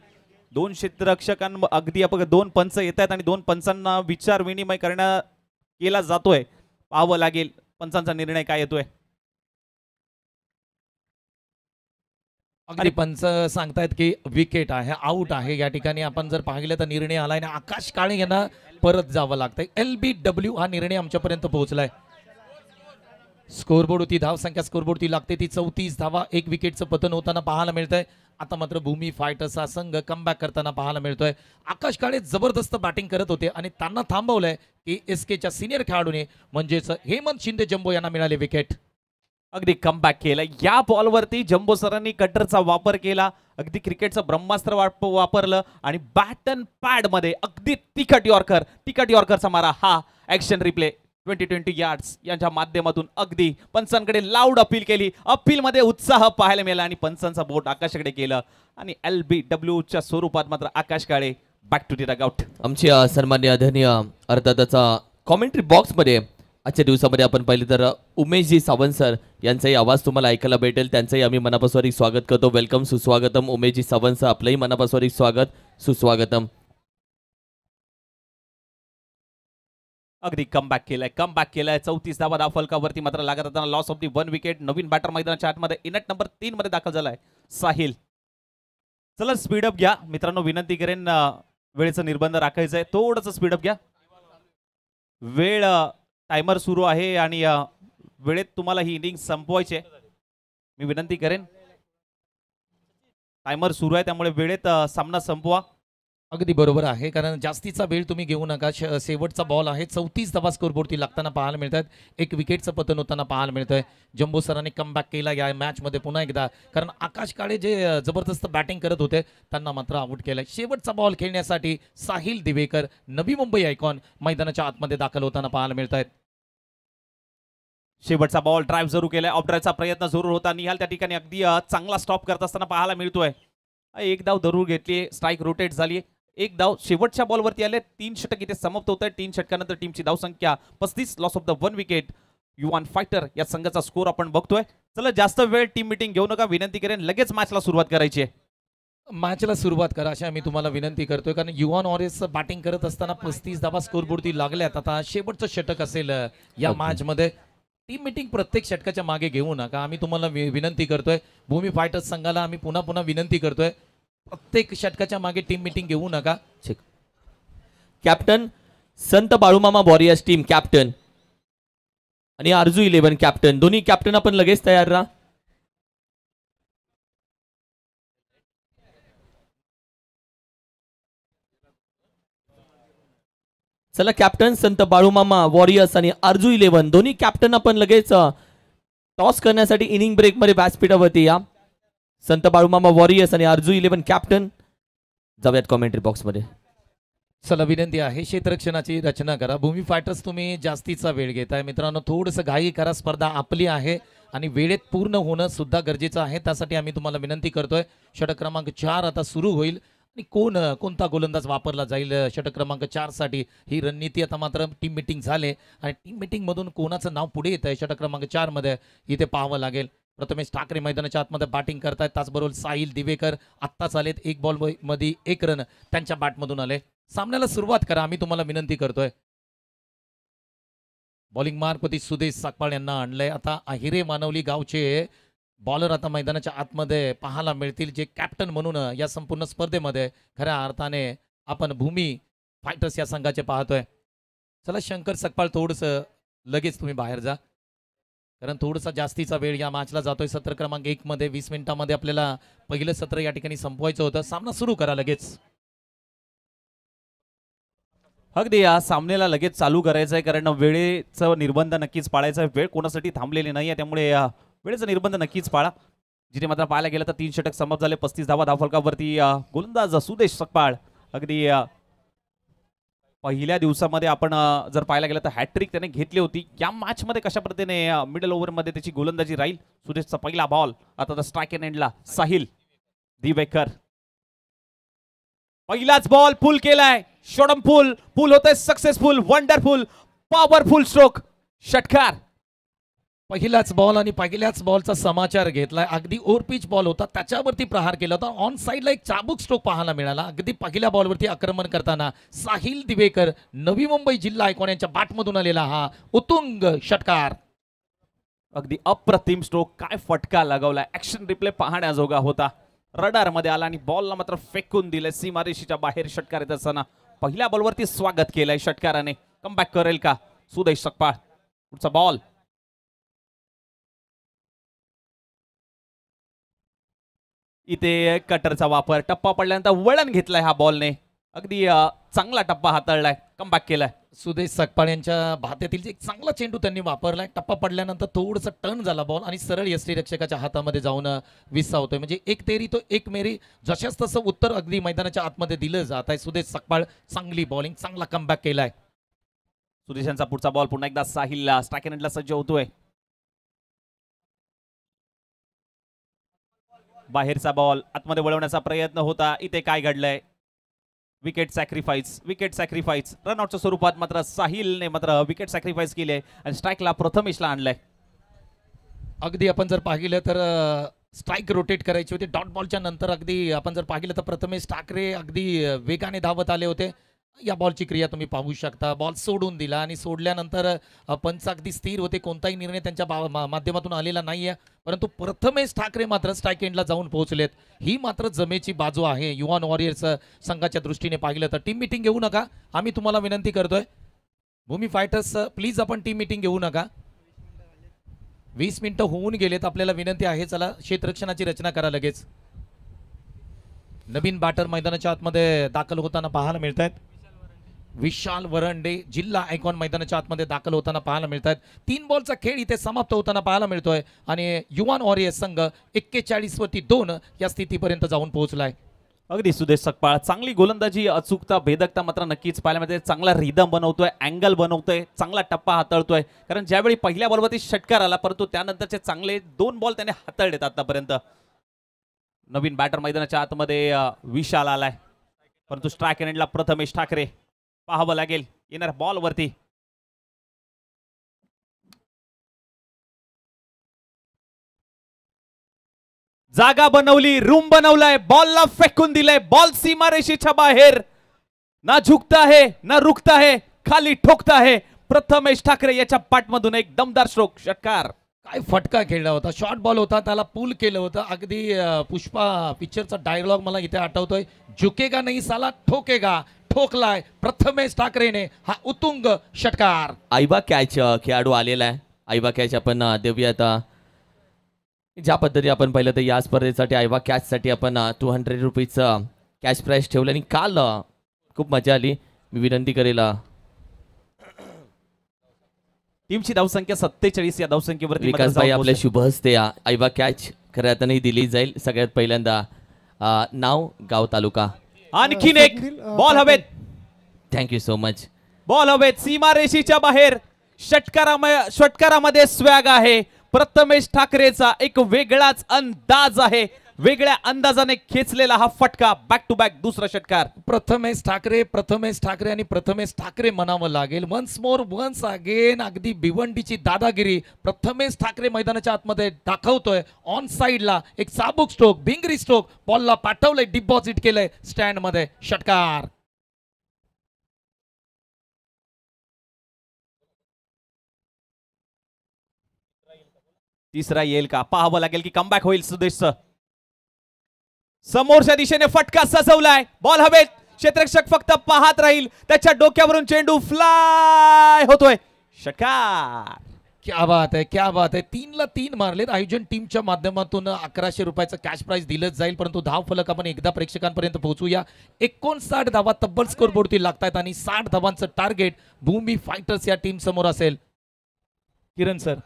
2 क्षेत्ररक्षकांना अगदी आपण 2 पंच येत आहेत आणि 2 पंचांना विचार विनिमय केला जातोय. पाहावं लागेल पंचांचा निर्णय काय येतोय. अगदी पंच सांगतायत की विकेट आहे, आउट आहे. या ठिकाणी आपण जर पाहिलं तर निर्णय आलाय आणि आकाश काळे यांना परत जावं लागतंय. LBW हा निर्णय आमच्यापर्यंत पोहोचलाय. स्कोरबोर्ड होती, धाव संख्या स्कोरबोर्ड लागते ती 34 धावा. 1 विकेटचं पतन होताना पाहायला मिळतंय. आता मात्र भूमी फायटर्स हा संघ कमबॅक करताना पाहायला मिळतोय. आकाश काळे जबरदस्त बॅटिंग करत होते आणि त्यांना थांबवलंय की SKच्या सिनियर खेळाडूने म्हणजेच हेमंत शिंदे जम्बो यांना मिळाले विकेट. अगदी कमबॅक केलं. या बॉलवरती जम्बो सरांनी कटरचा वापर केला. अगदी क्रिकेटचं ब्रह्मास्त्र वापरलं आणि बॅट अँड पॅड मध्ये अगदी तिखट यॉर्करचा मारा. हा ऍक्शन रिप्ले 20-20 यार्ड्स यांच्या माध्यमातून अगदी पंचांकडे लाऊड अपील केली. अपील मध्ये उत्साह पाहायला मिळाला आणि पंचांचा बोट आकाशाकडे केलं आणि LBW च्या स्वरूपात मात्र आकाश काळे बॅक टू द डगआउट. आमचे सन्माननीय आदरणीय अर्थातचा कॉमेंट्री बॉक्समध्ये आजच्या दिवसामध्ये आपण पाहिलं तर उमेशजी सावंत सर यांचाही आवाज तुम्हाला ऐकायला भेटेल. त्यांचंही आम्ही मनापासून स्वागत करतो. वेलकम, सुस्वागतम उमेशजी सावंत सर. आपलंही मनापासून स्वागत, सुस्वागतम. अगदी कमबॅक केलाय. 34 धावा धाव फलकावरती मात्र लागत असताना लॉस ऑफ दी 1 विकेट. नवीन बॅटर मैदानाच्या आतमध्ये इनट नंबर 3 मध्ये दाखल झालाय साहिल. चला स्पीडअप घ्या मित्रांनो. विनंती करेन वेळेचं निर्बंध राखायचंय. थोडंसं स्पीडअप घ्या. वेळ टायमर सुरू आहे आणि वेळेत तुम्हाला ही इनिंग संपवायची आहे. मी विनंती करेन. टायमर सुरू आहे त्यामुळे वेळेत सामना संपवा. अगदी बरोबर आहे, कारण जास्तीचा वेळ तुम्ही घेऊ नका. शेवटचा बॉल आहे. 34 धावा स्कोरबोर्डती लागताना पाहायला मिळतात. एक विकेटचं पतन होताना पाहायला मिळतंय. जंबो सरांनी कमबॅक केला या मॅचमध्ये पुन्हा एकदा, कारण आकाश काळे जे जबरदस्त बॅटिंग करत होते त्यांना मात्र आउट केलंय. शेवटचा बॉल खेळण्यासाठी साहिल दिवेकर, नवी मुंबई आयकॉन मैदानाच्या आतमध्ये दाखल होताना पाहायला मिळत आहेत. शेवटचा बॉल ड्राईव्ह जरूर केलाय. ऑफ ड्राईव्हचा प्रयत्न जरूर होता. निहाल त्या ठिकाणी अगदी चांगला स्टॉप करत असताना पाहायला मिळतोय. एक धाव जरूर घेतली. स्ट्राईक रोटेट झाली. एक धाव शेवटच्या बॉलवरती आले. 3 षटक इथे समाप्त होत आहे. 3 षटकानंतर टीमची धावसंख्या 35. Loss of the 1 wicket. युवान फायटर या संघाचा स्कोर आपण बघतोय. चला जास्त वेळ टीम मीटिंग घेऊ नका. विनंती करेन लगेच मॅचला सुरुवात करायची आहे. मॅचला सुरुवात करा अशी आम्ही तुम्हाला विनंती करतोय, कारण युवान ऑरेस बॅटिंग करत असताना 35 धावा स्कोरबोर्डती लागल्यात. आता शेवटचं षटक असेल या मॅचमध्ये. टीम मीटिंग प्रत्येक षटकाच्या मागे घेऊ नका. आम्ही तुम्हाला विनंती करतोय. भूमी फायटर्स संघाला आम्ही पुन्हा पुन्हा विनंती करतोय, प्रत्येक षटकाच्या मागे टीम मीटिंग घेऊ नका. कॅप्टन संत बाळूमामा वॉरियर्स टीम कॅप्टन आणि आरजू 11 कॅप्टन, दोन्ही कॅप्टन आपण लगेच तयार राहा. चला कॅप्टन संत बाळूमामा वॉरियर्स आणि आरजू 11 दोन्ही कॅप्टन आपण लगेच टॉस करण्यासाठी इनिंग ब्रेक मध्ये व्यासपीठावरती या. संत बाळूमामा वॉरियर्स आणि आरजू 11 कॅप्टन जाऊयात कॉमेंट्री बॉक्स मध्ये. चला विनंती आहे, क्षेत्ररक्षणाची रचना करा. भूमी फायटर्स तुम्ही जास्तीचा वेळ घेताय मित्रांनो, थोडंसं घाई करा. स्पर्धा आपली आहे आणि वेळेत पूर्ण होणं सुद्धा गरजेचं आहे. त्यासाठी आम्ही तुम्हाला विनंती करतोय. षटक क्रमांक 4 आता सुरू होईल आणि कोणता गोलंदाज वापरला जाईल षटक क्रमांक 4 साठी ही रणनीती आता मात्र टीम मीटिंग झाले आणि टीम मीटिंग मधून कोणाचं नाव पुढे येत आहे षटक क्रमांक 4 मध्ये इथे पाहावं लागेल. प्रथमेश ठाकरे मैदानाच्या आतमध्ये बॅटिंग करतायत. त्याचबरोबर साहिल दिवेकर आत्ताच आलेत. 1 बॉल मध्ये 1 रन त्यांच्या बॅटमधून आले. सामन्याला सुरुवात करा आम्ही तुम्हाला विनंती करतोय. बॉलिंग मार्फती सुदेश सकपाळ यांना आणलंय. आता अहिरे मानवली गावचे बॉलर आता मैदानाच्या आतमध्ये पाहायला मिळतील, जे कॅप्टन म्हणून या संपूर्ण स्पर्धेमध्ये खऱ्या अर्थाने आपण भूमी फायटर्स या संघाचे पाहतोय. चला शंकर सकपाळ थोडंसं लगेच तुम्ही बाहेर जा, कारण थोडासा जास्तीचा वेळ या मॅचला जातोय. सत्र क्रमांक 1 मध्ये 20 मिनिटांमध्ये आपल्याला पहिलं सत्र या ठिकाणी संपवायचं होतं. सामना सुरू करा लगेच. अगदी या सामन्याला लगेच चालू करायचं आहे, कारण वेळेचं निर्बंध नक्कीच पाळायचा आहे. वेळ कोणासाठी थांबलेली नाही आहे, त्यामुळे वेळेचा निर्बंध नक्कीच पाळा. जिथे मात्र पाहायला गेलं तर 3 षटक समाप्त झाले. 35 धावा धावफलकावरती गोलंदाज सुदेश सकपाळ. अगदी पहिल्या दिवसामध्ये आपण जर पाहायला गेलं तर हॅट्रिक त्याने घेतली होती. या मॅच मध्ये कशा पद्धतीने मिडल ओव्हर मध्ये त्याची गोलंदाजी राहील. सुदेशचा पहिला बॉल आता स्ट्राइक एंडला साहिल दिवेकर. पहिलाच बॉल पुल केलाय. शॉर्टम पुल होतंय सक्सेसफुल, वंडरफुल, पॉवरफुल स्ट्रोक. षटकार. पहिलाच बॉल आणि पहिल्याच बॉलचा समाचार घेतलाय. अगदी ओव्हरपिच बॉल होता, त्याच्यावरती प्रहार केला होता. ऑन साइडला एक चाबूक स्ट्रोक पाहायला मिळाला. अगदी पहिल्या बॉलवरती आक्रमण करताना साहिल दिवेकर, नवी मुंबई जिल्हा आयकॉन यांच्या बॅटमधून आलेला हा उत्तुंग षटकार. अगदी अप्रतिम स्ट्रोक. काय फटका लगावला. ऍक्शन रिप्ले पाहण्याजोगा होता. रडार मध्ये आला आणि बॉलला मात्र फेकून दिले सीमारेषेच्या बाहेर. षटकार येत असताना पहिल्या बॉलवरती स्वागत केलंय षटकाराने. कमबॅक करेल का सुदेश सकपाळ. पुढचा बॉल. इथे कटरचा वापर. टप्पा पडल्यानंतर वळण घेतलाय हा बॉलने. अगदी चांगला टप्पा हाताळलाय. कमबॅक केलाय. सुदेश सकपाळ यांच्या भात्यातील एक चांगला चेंडू त्यांनी वापरलाय. टप्पा पडल्यानंतर थोडंसं टर्न झाला बॉल आणि सरळ यष्टीरक्षकाच्या हातामध्ये जाऊन विसावतोय. म्हणजे एक तेरी तो एक मेरी, जशाच तसं उत्तर अगदी मैदानाच्या आतमध्ये दिलं जात आहे. सुदेश सकपाळ चांगली बॉलिंग, चांगला कमबॅक केलाय. सुदेशांचा पुढचा बॉल पुन्हा एकदा साहिलला स्ट्राइक एंडला सज्ज होतोय. बाहेरचा बॉल आतमध्ये वळवण्याचा प्रयत्न होता. इथे काय घडलंय. विकेट सॅक्रिफाईस रनआउटच्या स्वरूपात मात्र साहिलने मात्र विकेट सॅक्रिफाईस केली आहे आणि स्ट्राईकला प्रथमेशला आणलंय. अगदी आपण जर पाहिलं तर स्ट्राईक रोटेट करायची होती. डॉट बॉलच्या नंतर अगदी आपण जर पाहिलं तर प्रथमेश ठाकरे अगदी वेगाने धावत आले होते. या बॉलची क्रिया तुम्ही पाहू शकता. बॉल सोडून दिला आणि सोडल्यानंतर पंच अगदी स्थिर होते. कोणताही निर्णय त्यांच्या माध्यमातून आलेला नाहीये, परंतु प्रथमेश ठाकरे मात्र स्ट्राइक एंडला जाऊन पोहोचलेत. ही मात्र जमेची बाजू आहे युवान वॉरियर्स संघाच्या दृष्टीने पाहिलं तर. टीम मीटिंग घेऊ नका आम्ही तुम्हाला विनंती करतोय. भूमी फायटर्स प्लीज आपण टीम मीटिंग घेऊ नका. 20 मिनिटं होऊन गेलेत. आपल्याला विनंती आहे, चला क्षेत्ररक्षणाची रचना करा लगेच. नवीन बॅटर मैदानाच्या आतमध्ये दाखल होताना पाहायला मिळत आहेत. विशाल वरंडे जिल्हा आयकॉन मैदानाच्या आतमध्ये दाखल होताना पाहायला मिळत आहेत. 3 बॉलचा खेळ इथे समाप्त होताना पाहायला मिळतोय आणि युवान वॉरियर्स संघ 41-2 या स्थितीपर्यंत जाऊन पोहोचलाय. अगदी सुदेश सकपाळ चांगली गोलंदाजी, अचूकता, भेदकता मात्र नक्कीच पाहायला मिळते. चांगला रिदम बनवतोय, अँगल बनवतोय, चांगला टप्पा हाताळतोय. कारण ज्यावेळी पहिल्या बॉलवरती षटकार आला परंतु त्यानंतरचे चांगले 2 बॉल त्याने हाताळलेत आतापर्यंत. नवीन बॅटर मैदानाच्या आतमध्ये विशाल आलाय परंतु स्ट्राईक एंडला प्रथमेश ठाकरे पाहावं लागेल येणार बॉलवरती. जागा बनवली, रूम बनवलाय, बॉलला फेकून दिलंय, बॉल सीमारेषेच्या बाहेर. ना झुकता है ना रुकता है, खाली ठोकता है. प्रथमेश ठाकरे याच्या पाठमधून एक दमदार स्ट्रोक, षटकार. काय फटका खेळला होता, शॉर्ट बॉल होता, त्याला पूल केलं होतं. अगदी पुष्पा पिक्चरचा डायलॉग मला इथे आठवतोय, झुकेगा नाही साला ठोकेगा. ठोकलाय प्रथमेश ठाकरेने हा उत्तुंग षटकार. आईबा कॅच खेळाडू आलेला आहे. आईबा कॅच आपण देऊयात. ज्या पद्धती आपण पाहिलं तर या स्पर्धेसाठी आईबा कॅचसाठी आपण 200 रुपीजचं कॅश प्राईज ठेवलं आणि काल खूप मजा आली. मी विनंती करेल टीमची धावसंख्या 47 या धावसंख्येवरती विकास भाई आपल्या शुभ हस्ते आईबा कॅच खऱ्या अर्थाने दिली जाईल. सगळ्यात पहिल्यांदा नाव, गाव, तालुका. आणखीन एक बॉल हवेत. Thank you so much. बॉल हवेत सीमारेषेच्या बाहेर. षटकारामध्ये स्वॅग आहे. प्रथमेश ठाकरेचा एक वेगळाच अंदाज आहे. वेगळ्या अंदाजाने खेचलेला हा फटका. बॅक टू बॅक दुसरा षटकार. प्रथमेश ठाकरे आणि प्रथमेश ठाकरे म्हणावं लागेल. Once more once again. अगदी भिवंडीची दादागिरी प्रथमेश ठाकरे मैदानाच्या आतमध्ये दाखवतोय. ऑन साइडला एक चाबूक स्ट्रोक, भिंगरी स्ट्रोक, बॉलला पाठवलंय, डिपॉझिट केलंय स्टँड मध्ये. षटकार. तिसरा येईल का पाहावं लागेल की कमबॅक होईल सुदेशचं. समोरच्या दिशेने फटका सजवलाय. बॉल हवेत. क्षेत्ररक्षक फक्त पाहत राहील. त्याच्या डोक्यावरून चेंडू फ्लाय होतोय. षटकार. क्या बात आहे, क्या बात आहे. 3ला 3 मारलेत. आयोजन टीमच्या माध्यमातून 1100 रुपयाचं कॅश प्राइज दिलंच जाईल. परंतु धाव फलक आपण एकदा प्रेक्षकांपर्यंत पोहोचूया. 59 धावा तब्बल स्कोर बोर्डती लागतात आणि 60 धावांचं टार्गेट भूमी फायटर्स या टीम समोर असेल. किरण सर.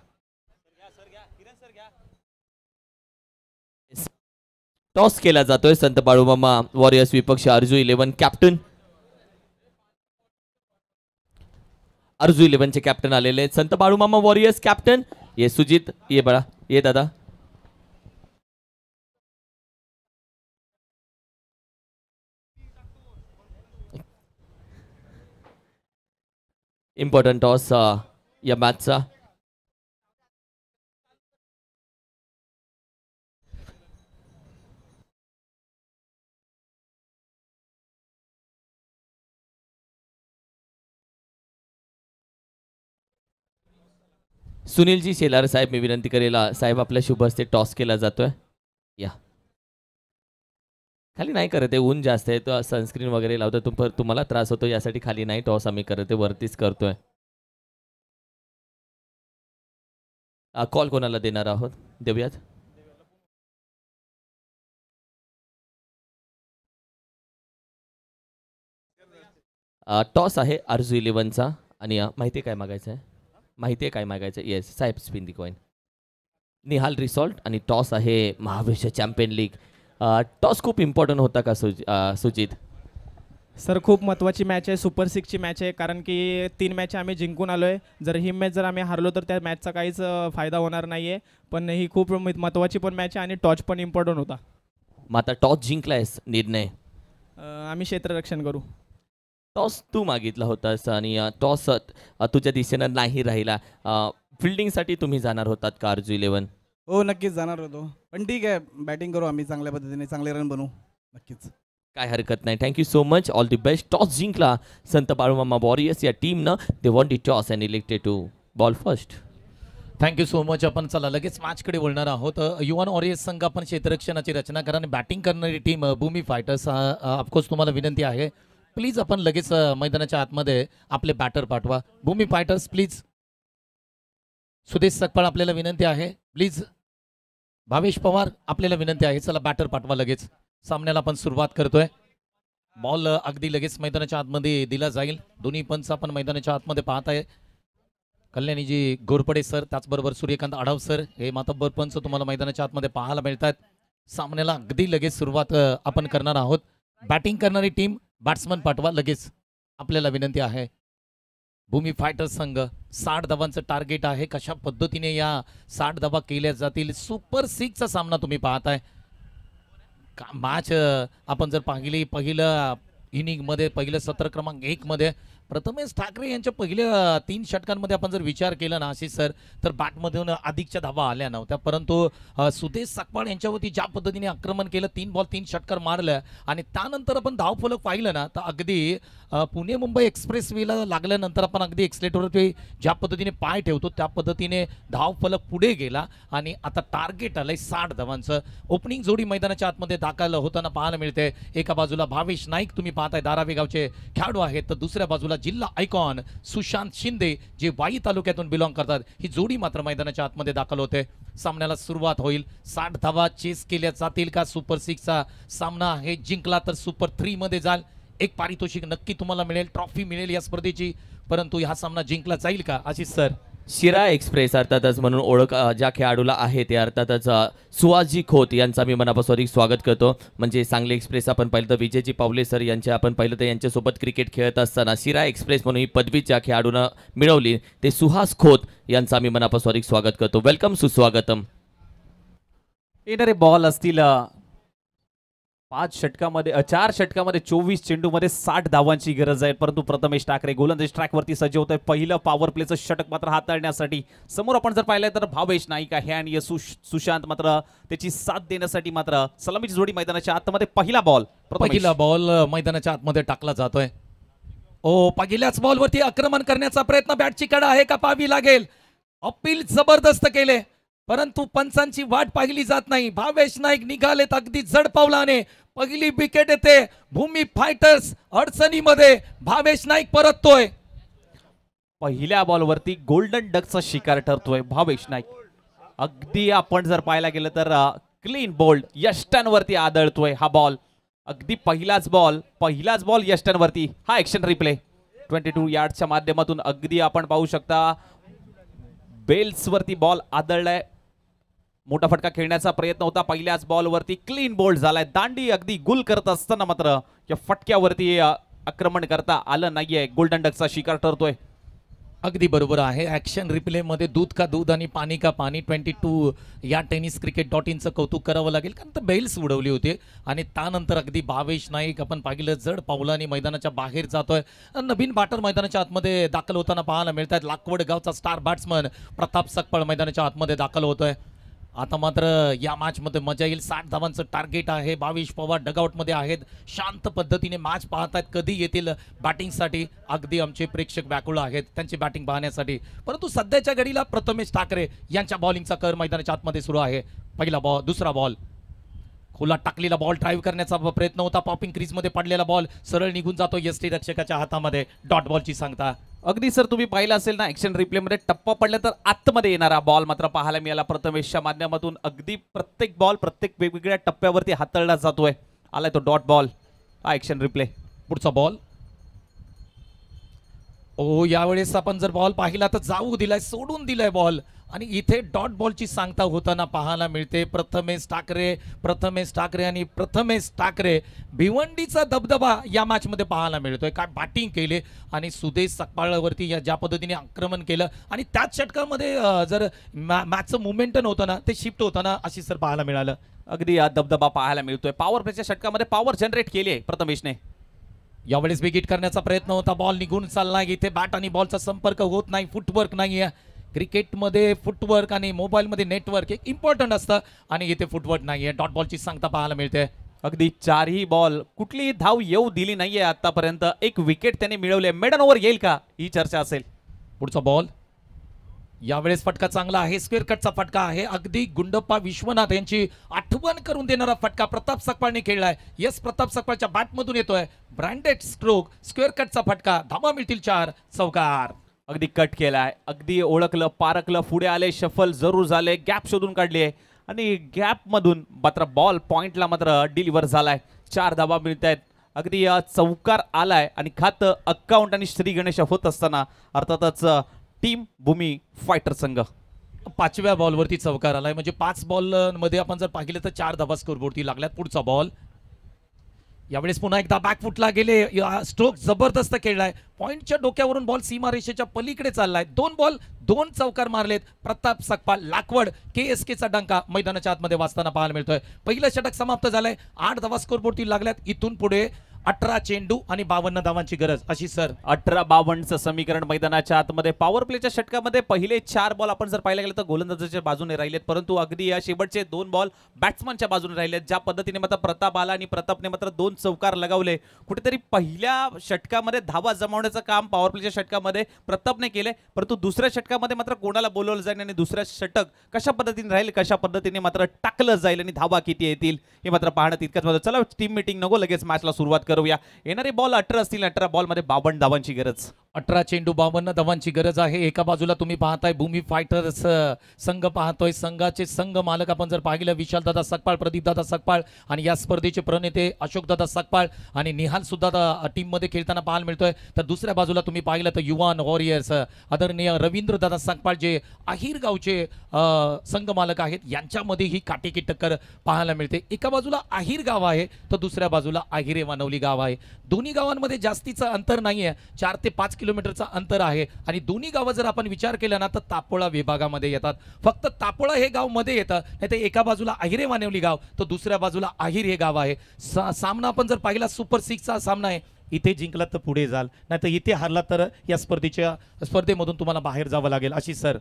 टॉस केला जातोय. संत बाळूमामा वॉरियर्स विपक्ष अर्जू 11 कॅप्टन. अर्जू 11 चे कॅप्टन आलेले संत बाळूमामा वॉरियर्स कॅप्टन. ये सुजित, ये बळा, ये दादा. इम्पॉर्टंट टॉस या मॅचचा. सुनीलजी शेलार साहेब, मी विनंती करेल साहेब आपल्या शुभ हस्ते टॉस केला जातोय. या खाली नाही करत आहे, ऊन जास्त आहे तर सनस्क्रीन वगैरे लावतो. तुम्हाला त्रास होतो यासाठी खाली नाही टॉस आम्ही करत आहे, वरतीच करतोय. कॉल कोणाला देणार आहोत देऊयात. टॉस आहे अर्जू 11चा आणि माहिती काय मागायचं आहे, माहिती आहे काय मागायचं. येस साहेब, स्पिन दी कॉइन. निहाल रिसॉल्ट आणि टॉस आहे महाविश्व चॅम्पियन लीग. टॉस खूप इम्पॉर्टंट होता का सुजित? सर खूप महत्त्वाची मॅच आहे, सुपर 6ची मॅच आहे. कारण की 3 मॅच आम्ही जिंकून आलो आहे. जर ही मॅच जर आम्ही हारलो तर त्या मॅचचा काहीच फायदा होणार नाही आहे. पण ही खूप महत्त्वाची पण मॅच आहे आणि टॉच पण इम्पॉर्टंट होता. मग आता टॉस जिंकलायस, निर्णय आम्ही क्षेत्ररक्षण करू. टॉस तू मागितला होतास आणि टॉस तुझ्या दिशेनं नाही राहिला. फिल्डिंगसाठी तुम्ही जाणार होतात का अर्जू 11? हो नक्कीच जाणार होतो, पण ठीक आहे, बॅटिंग करू आम्ही चांगल्या पद्धतीने, चांगले रन बनवू नक्कीच. काय हरकत नाही. Thank you so much, all the best. Toss जिंकला संत बाळूमामा वॉरियर्स या टीमनं. They won the toss and elected to bowl first. Thank you so much. आपण चला लगेच मॅचकडे बोलणार आहोत. युवा वॉरियर्स संघ आपण क्षेत्ररक्षणाची रचना करा आणि बॅटिंग करणारी टीम भूमी फायटर्स. ऑफकोर्स तुम्हाला विनंती आहे, प्लीज आपण लगेच मैदानाच्या आतमध्ये आपले बॅटर पाठवा. भूमी फायटर्स प्लीज. सुदेश सकपाळ आपल्याला विनंती आहे, प्लीज. भावेश पवार आपल्याला विनंती आहे, चला बॅटर पाठवा लगेच. सामन्याला आपण सुरुवात करतोय. बॉल अगदी लगेच मैदानाच्या आतमध्ये दिला जाईल. दोन्ही पंच आपण मैदानाच्या आतमध्ये पाहताय. कल्याणीजी घोरपडे सर, त्याचबरोबर सूर्यकांत आढाव सर, हे मातब्बर पंच तुम्हाला मैदानाच्या आतमध्ये पाहायला मिळतात. सामन्याला अगदी लगेच सुरुवात आपण करणार आहोत. बॅटिंग करणारी टीम बॅट्समन पाठवा लगेच, आपल्याला विनंती आहे. भूमी फायटर्स संघ 60 धावांचं टार्गेट आहे. कशा पद्धतीने या 60 धावा केल्या जातील, सुपर 6चा सामना तुम्ही पाहताय. मॅच आपण जर पाहिली पहिल्या इनिंगमध्ये, पहिलं सत्र क्रमांक 1 मध्ये प्रथमेश ठाकरे यांच्या पहिल्या 3 षटकांमध्ये आपण जर विचार केला ना आशिष सर, तर बॅटमधून अधिकच्या धावा आल्या नव्हत्या. परंतु सुदेश सकपाळ यांच्यावरती ज्या पद्धतीने आक्रमण केलं, 3 बॉल 3 षटकार मारलं आणि त्यानंतर आपण धावफलक पाहिलं ना, तर अगदी पुणे मुंबई एक्सप्रेस वेला लागल्यानंतर आपण अगदी एक्सलेटरवरती ज्या पद्धतीने पाय ठेवतो त्या पद्धतीने धावफलक पुढे गेला आणि आता टार्गेट आलंय 60 धावांचं. ओपनिंग जोडी मैदानाच्या आतमध्ये दाखल होताना पाहायला मिळते. एका बाजूला भावेश नाईक तुम्ही पाहताय, धारावी गावचे खेळाडू आहेत, तर दुसऱ्या बाजूला जिल्हा आयकॉन सुशांत शिंदे जे वाई तालुक्यातून बिलॉंग करतात. ही जोडी मात्र मैदानाच्या आतमध्ये दाखल होते. सामन्याला सुरुवात होईल. 60 धावा चेस केल्या जातील का? सुपर 6चा सामना आहे. जिंकला तर सुपर 3 मध्ये जाल. एक पारितोषिक नक्की तुम्हाला मिळेल, ट्रॉफी मिळेल या स्पर्धेची. परंतु हा सामना जिंकला जाईल का आशिष सर? शिरा एक्सप्रेस अर्थातच म्हणून ओळख ज्या खेळाडूला आहे ते अर्थातच सुहासजी खोत यांचा मी मनापासून अधिक स्वागत करतो. म्हणजे सांगली एक्सप्रेस आपण पाहिलं तर विजयजी पावले सर यांचे आपण पाहिलं तर यांच्यासोबत क्रिकेट खेळत असताना शिरा एक्सप्रेस म्हणून ही पदवी ज्या खेळाडूनं मिळवली ते सुहास खोत यांचा मी मनापासून अधिक स्वागत करतो. वेलकम, सुस्वागतम. येणारे बॉल असतील 4 षटकामध्ये 24 चेंडूमध्ये 60 धावांची गरज आहे. परंतु प्रथमेश ठाकरे गोलंदाज ट्रॅकवरती सज्ज होत आहे. पहिलं पॉवर प्लेचं षटक मात्र हाताळण्यासाठी समोर आपण जर पाहिलं तर भावेश नाईक आहे आणि सुशांत मात्र त्याची साथ देण्यासाठी मात्र सलामीची जोडी मैदानाच्या आतमध्ये. पहिला बॉल मैदानाच्या आतमध्ये टाकला जातोय. ओ, पहिल्याच बॉलवरती आक्रमण करण्याचा प्रयत्न, बॅटची कडा आहे का पाहावी लागेल. अपील जबरदस्त केले परंतु पंचांची वाट पाहिली जात नाही. भावेश नाईक निघालेत अगदी जड पावलाने. पहिली विकेट येते. भूमी फायटर्स अडचणीमध्ये. भावेश नाईक परततोय. पहिल्या बॉलवरती गोल्डन डकचा शिकार ठरतोय भावेश नाईक. अगदी आपण जर पाहायला गेलं तर क्लीन बोल्ड यष्टांवरती आदळतोय हा बॉल. अगदी पहिलाच बॉल यष्टांवरती. हा ऍक्शन रिप्ले 22 यार्डच्या माध्यमातून अगदी आपण पाहू शकता बेल्स वरती बॉल आदळलाय. मोठा फटका खेळण्याचा प्रयत्न होता. पहिल्याच बॉलवरती क्लीन बोल्ड झालाय. दांडी अगदी गुल करत असताना मात्र या फटक्यावरती आक्रमण करता आलं नाहीये. गोल्डन डकचा शिकार ठरतोय. अगदी बरोबर आहे. ऍक्शन रिप्ले मध्ये दूध का दूध आणि पाणी का पाणी 22 या टेनिस क्रिकेट .inचं कौतुक करावं लागेल, कारण तर बेल्स उडवली होती आणि त्यानंतर अगदी भावेश नाईक आपण पाहिलं जड पावलाने मैदानाच्या बाहेर जातोय. नवीन बॅटर मैदानाच्या आतमध्ये दाखल होताना पाहायला मिळतात. लाकवड गावचा स्टार बॅट्समन प्रताप सकपाळ मैदानाच्या आतमध्ये दाखल होतोय. आता मात्र या मॅच मध्ये मजा येईल. 60 धावांचं टार्गेट आहे. 22 पवार डगआउट मध्ये आहेत. शांत पद्धतीने मॅच पाहतात. कधी येतील बॅटिंगसाठी अगदी आमचे प्रेक्षक व्याकुळ आहेत त्यांची बॅटिंग पाहण्यासाठी. परंतु सध्याच्या घडीला प्रथमेश ठाकरे यांच्या बॉलिंगचा कर मैदानाच्या आतमध्ये सुरू आहे. पहिला बॉल, दुसरा बॉल, खुला टाकलेला बॉल ड्राईव्ह करण्याचा प्रयत्न होता. पॉपिंग क्रीज मध्ये पडलेला बॉल सरळ निघून जातो यष्टी रक्षकाच्या हातामध्ये. डॉट बॉलची सांगता. अगदी सर तुम्ही पाहिलं असेल ना ऍक्शन रिप्ले मध्ये टप्पा पडला तर आतमध्ये येणारा बॉल मात्र पाहायला मिळाला प्रथमेशच्या माध्यमातून. अगदी प्रत्येक बॉल प्रत्येक वेगवेगळ्या टप्प्यावरती हाताळला जातोय. आलाय तो डॉट बॉल. हा ऍक्शन रिप्ले. पुढचा बॉल. ओ, यावेळेस आपण जर बॉल पाहिला तर जाऊ दिलाय, सोडून दिलाय बॉल आणि इथे डॉट बॉलची सांगता होताना पाहायला मिळते. प्रथमेश ठाकरे भिवंडीचा दबदबा या मॅच मध्ये पाहायला मिळतोय. काय बॅटिंग केले आणि सुदेश सकपाळवरती ज्या पद्धतीने आक्रमण केलं आणि त्याच षटकामध्ये जर मॅचचं मोमेंटम होतं ना ते शिफ्ट होताना अशी सर पाहायला मिळालं. अगदी दबदबा पाहायला मिळतोय. पॉवर प्लेच्या षटकामध्ये पॉवर जनरेट केली आहे प्रथमेशने. यावेळेस विकेट करण्याचा प्रयत्न होता. बॉल निघून चाललाय. इथे बॅट आणि बॉलचा संपर्क होत नाही. फुटवर्क नाहीये. क्रिकेटमध्ये फुटवर्क आणि मोबाईलमध्ये नेटवर्क एक इम्पॉर्टंट असतं आणि इथे फुटवर्क नाहीये. डॉट बॉलची सांगता पाहायला मिळते. अगदी 4ही बॉल कुठलीही धाव येऊ दिली नाहीये आतापर्यंत. एक विकेट त्याने मिळवले. मेडन ओव्हर येईल का ही चर्चा असेल. पुढचा बॉल. यावेळेस फटका चांगला आहे. स्क्वेअर कटचा फटका आहे. अगदी गुंडप्पा विश्वनाथ यांची आठवण करून देणारा फटका प्रताप सकपाळने खेळलाय. यस, प्रताप सकपाळच्या बॅटमधून येतोय. ब्रँडेड स्ट्रोक, स्क्वेअर कटचा फटका. धावा मिळतील 4. चौकार. अगदी कट केलाय. अगदी ओळखलं, पारखलं, पुढे आले, शफल जरूर झाले, गॅप शोधून काढली आहे आणि गॅप मधून मात्र बॉल पॉइंटला मात्र डिलिव्हर झालाय. 4 धावा मिळत आहेत. अगदी चौकार आलाय आणि खातं अकाउंट आणि श्री गणेश होत असताना अर्थातच टीम भूमी फायटर संघ 5व्या बॉलवरती चौकार आलाय. म्हणजे 5 बॉल मध्ये आपण जर पाहिलं तर 4 धावा स्कोरबोर्डती लागल्यात. पुढचा बॉल यावेळेस पुन्हा एकदा बॅकफुटला गेले. स्ट्रोक जबरदस्त खेळलाय. पॉइंटच्या डोक्यावरून बॉल सीमा रेषेच्या पलीकडे चाललाय. 2 बॉल 2 चौकार मारलेत. प्रताप सकपाळ लाकवड KSKचा डंका मैदानाच्या आतमध्ये वाजताना पाहायला मिळतोय. पहिलं षटक समाप्त झालंय. 8 धावा स्कोरबोर्डती लागल्यात. इथून पुढे 18 चेंडू आणि 52 धावांची गरज अशी सर 18-52चं समीकरण मैदानाच्या आतमध्ये. पॉवर प्लेच्या षटकामध्ये पहिले 4 बॉल आपण जर पाहायला गेलं तर गोलंदाजाच्या बाजूने राहिलेत, परंतु अगदी या शेवटचे 2 बॉल बॅट्समनच्या बाजूने राहिलेत. ज्या पद्धतीने मात्र प्रताप आला आणि प्रतापने मात्र 2 चौकार लगावले. कुठेतरी पहिल्या षटकामध्ये धावा जमावण्याचं काम पॉवर प्लेच्या षटकामध्ये प्रतापने केले, परंतु दुसऱ्या षटकामध्ये मात्र कोणाला बोलवलं जाईल आणि दुसऱ्या षटक कशा पद्धतीने राहील, कशा पद्धतीने मात्र टाकलं जाईल आणि धावा किती येतील हे मात्र पाहणं तितकंच महत्त्वाचं. चला टीम मीटिंग नको, लगेच मॅचला सुरुवात करूया. येणारे बॉल 18 असतील. 18 बॉल मध्ये 52 धावांची गरज. 18 चेंडू 52 धावांची गरज आहे. एका बाजूला तुम्ही पाहताय भूमी फायटर्स संघ पाहतोय. संघाचे संघ मालक आपण जर पाहिलं विशालदादा सकपाळ, प्रदीपदादा सकपाळ आणि या स्पर्धेचे प्रणेते अशोकदादा सकपाळ आणि निहाल सुद्धा टीम मध्ये खेळताना पाहायला मिळतोय. तर दुसऱ्या बाजूला तुम्ही पाहिलं तर युवान वॉरियर्स आदरणीय रवींद्रदादा सकपाळ जे अहिर गावचे संघ मालक आहेत, यांच्यामध्ये ही काटेकी टक्कर पाहायला मिळते. एका बाजूला अहिर गाव आहे तर दुसऱ्या बाजूला अहिरे वानवली गाव आहे. दोन्ही गावांमध्ये जास्तीचं अंतर नाहीये. 4 ते 5 किलोमीटरचं अंतर आहे आणि दोन्ही गावं जर आपण विचार केला ना तर तापोळा विभागामध्ये येतात. फक्त तापोळा हे गाव मध्ये येतं, नाही तर एका बाजूला अहिरे वानवली गाव तर दुसऱ्या बाजूला अहिर हे गाव आहे. सामना आपण जर पाहिला सुपर 6चा सामना आहे. इथे जिंकलात तर पुढे जाल, नाही तर इथे हारलात तर या स्पर्धेमधून तुम्हाला बाहेर जावं लागेल अशी सर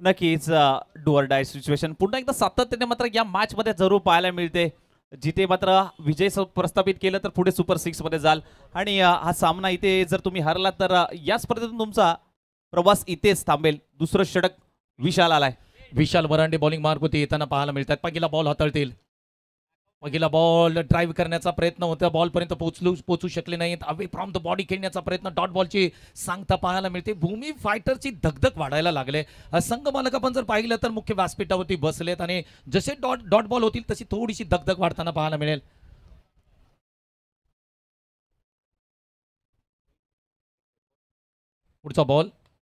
नक्कीच डू ऑर डाय सिच्युएशन पुन्हा एकदा सातत्याने मात्र या मॅच मध्ये जरूर पाहायला मिळते. जिथे मात्र विजय प्रस्थापित केलं तर पुढे सुपर 6 मध्ये जाल आणि हा सामना इथे जर तुम्ही हरलात तर या स्पर्धेतून तुमचा प्रवास इथेच थांबेल. दुसरं षटक विशाल आलाय. विशाल वरांडे बॉलिंग मार्गवरती येताना पाहायला मिळतात. पहिला बॉल हाताळतील. पहिला बॉल ड्राईव्ह करण्याचा प्रयत्न होता, बॉल पर्यंत पोहोचू शकले नाहीत. अवे फ्रॉम द बॉडी खेळण्याचा प्रयत्न, डॉट बॉलची सांगता पाहायला मिळते. भूमी फायटरची धगधग वाढायला लागले. संघ मालक आपण जर पाहिलं तर मुख्य व्यासपीठावरती बसलेत आणि जसे डॉट बॉल होतील तशी थोडीशी धगधग वाढताना पाहायला मिळेल. पुढचा बॉल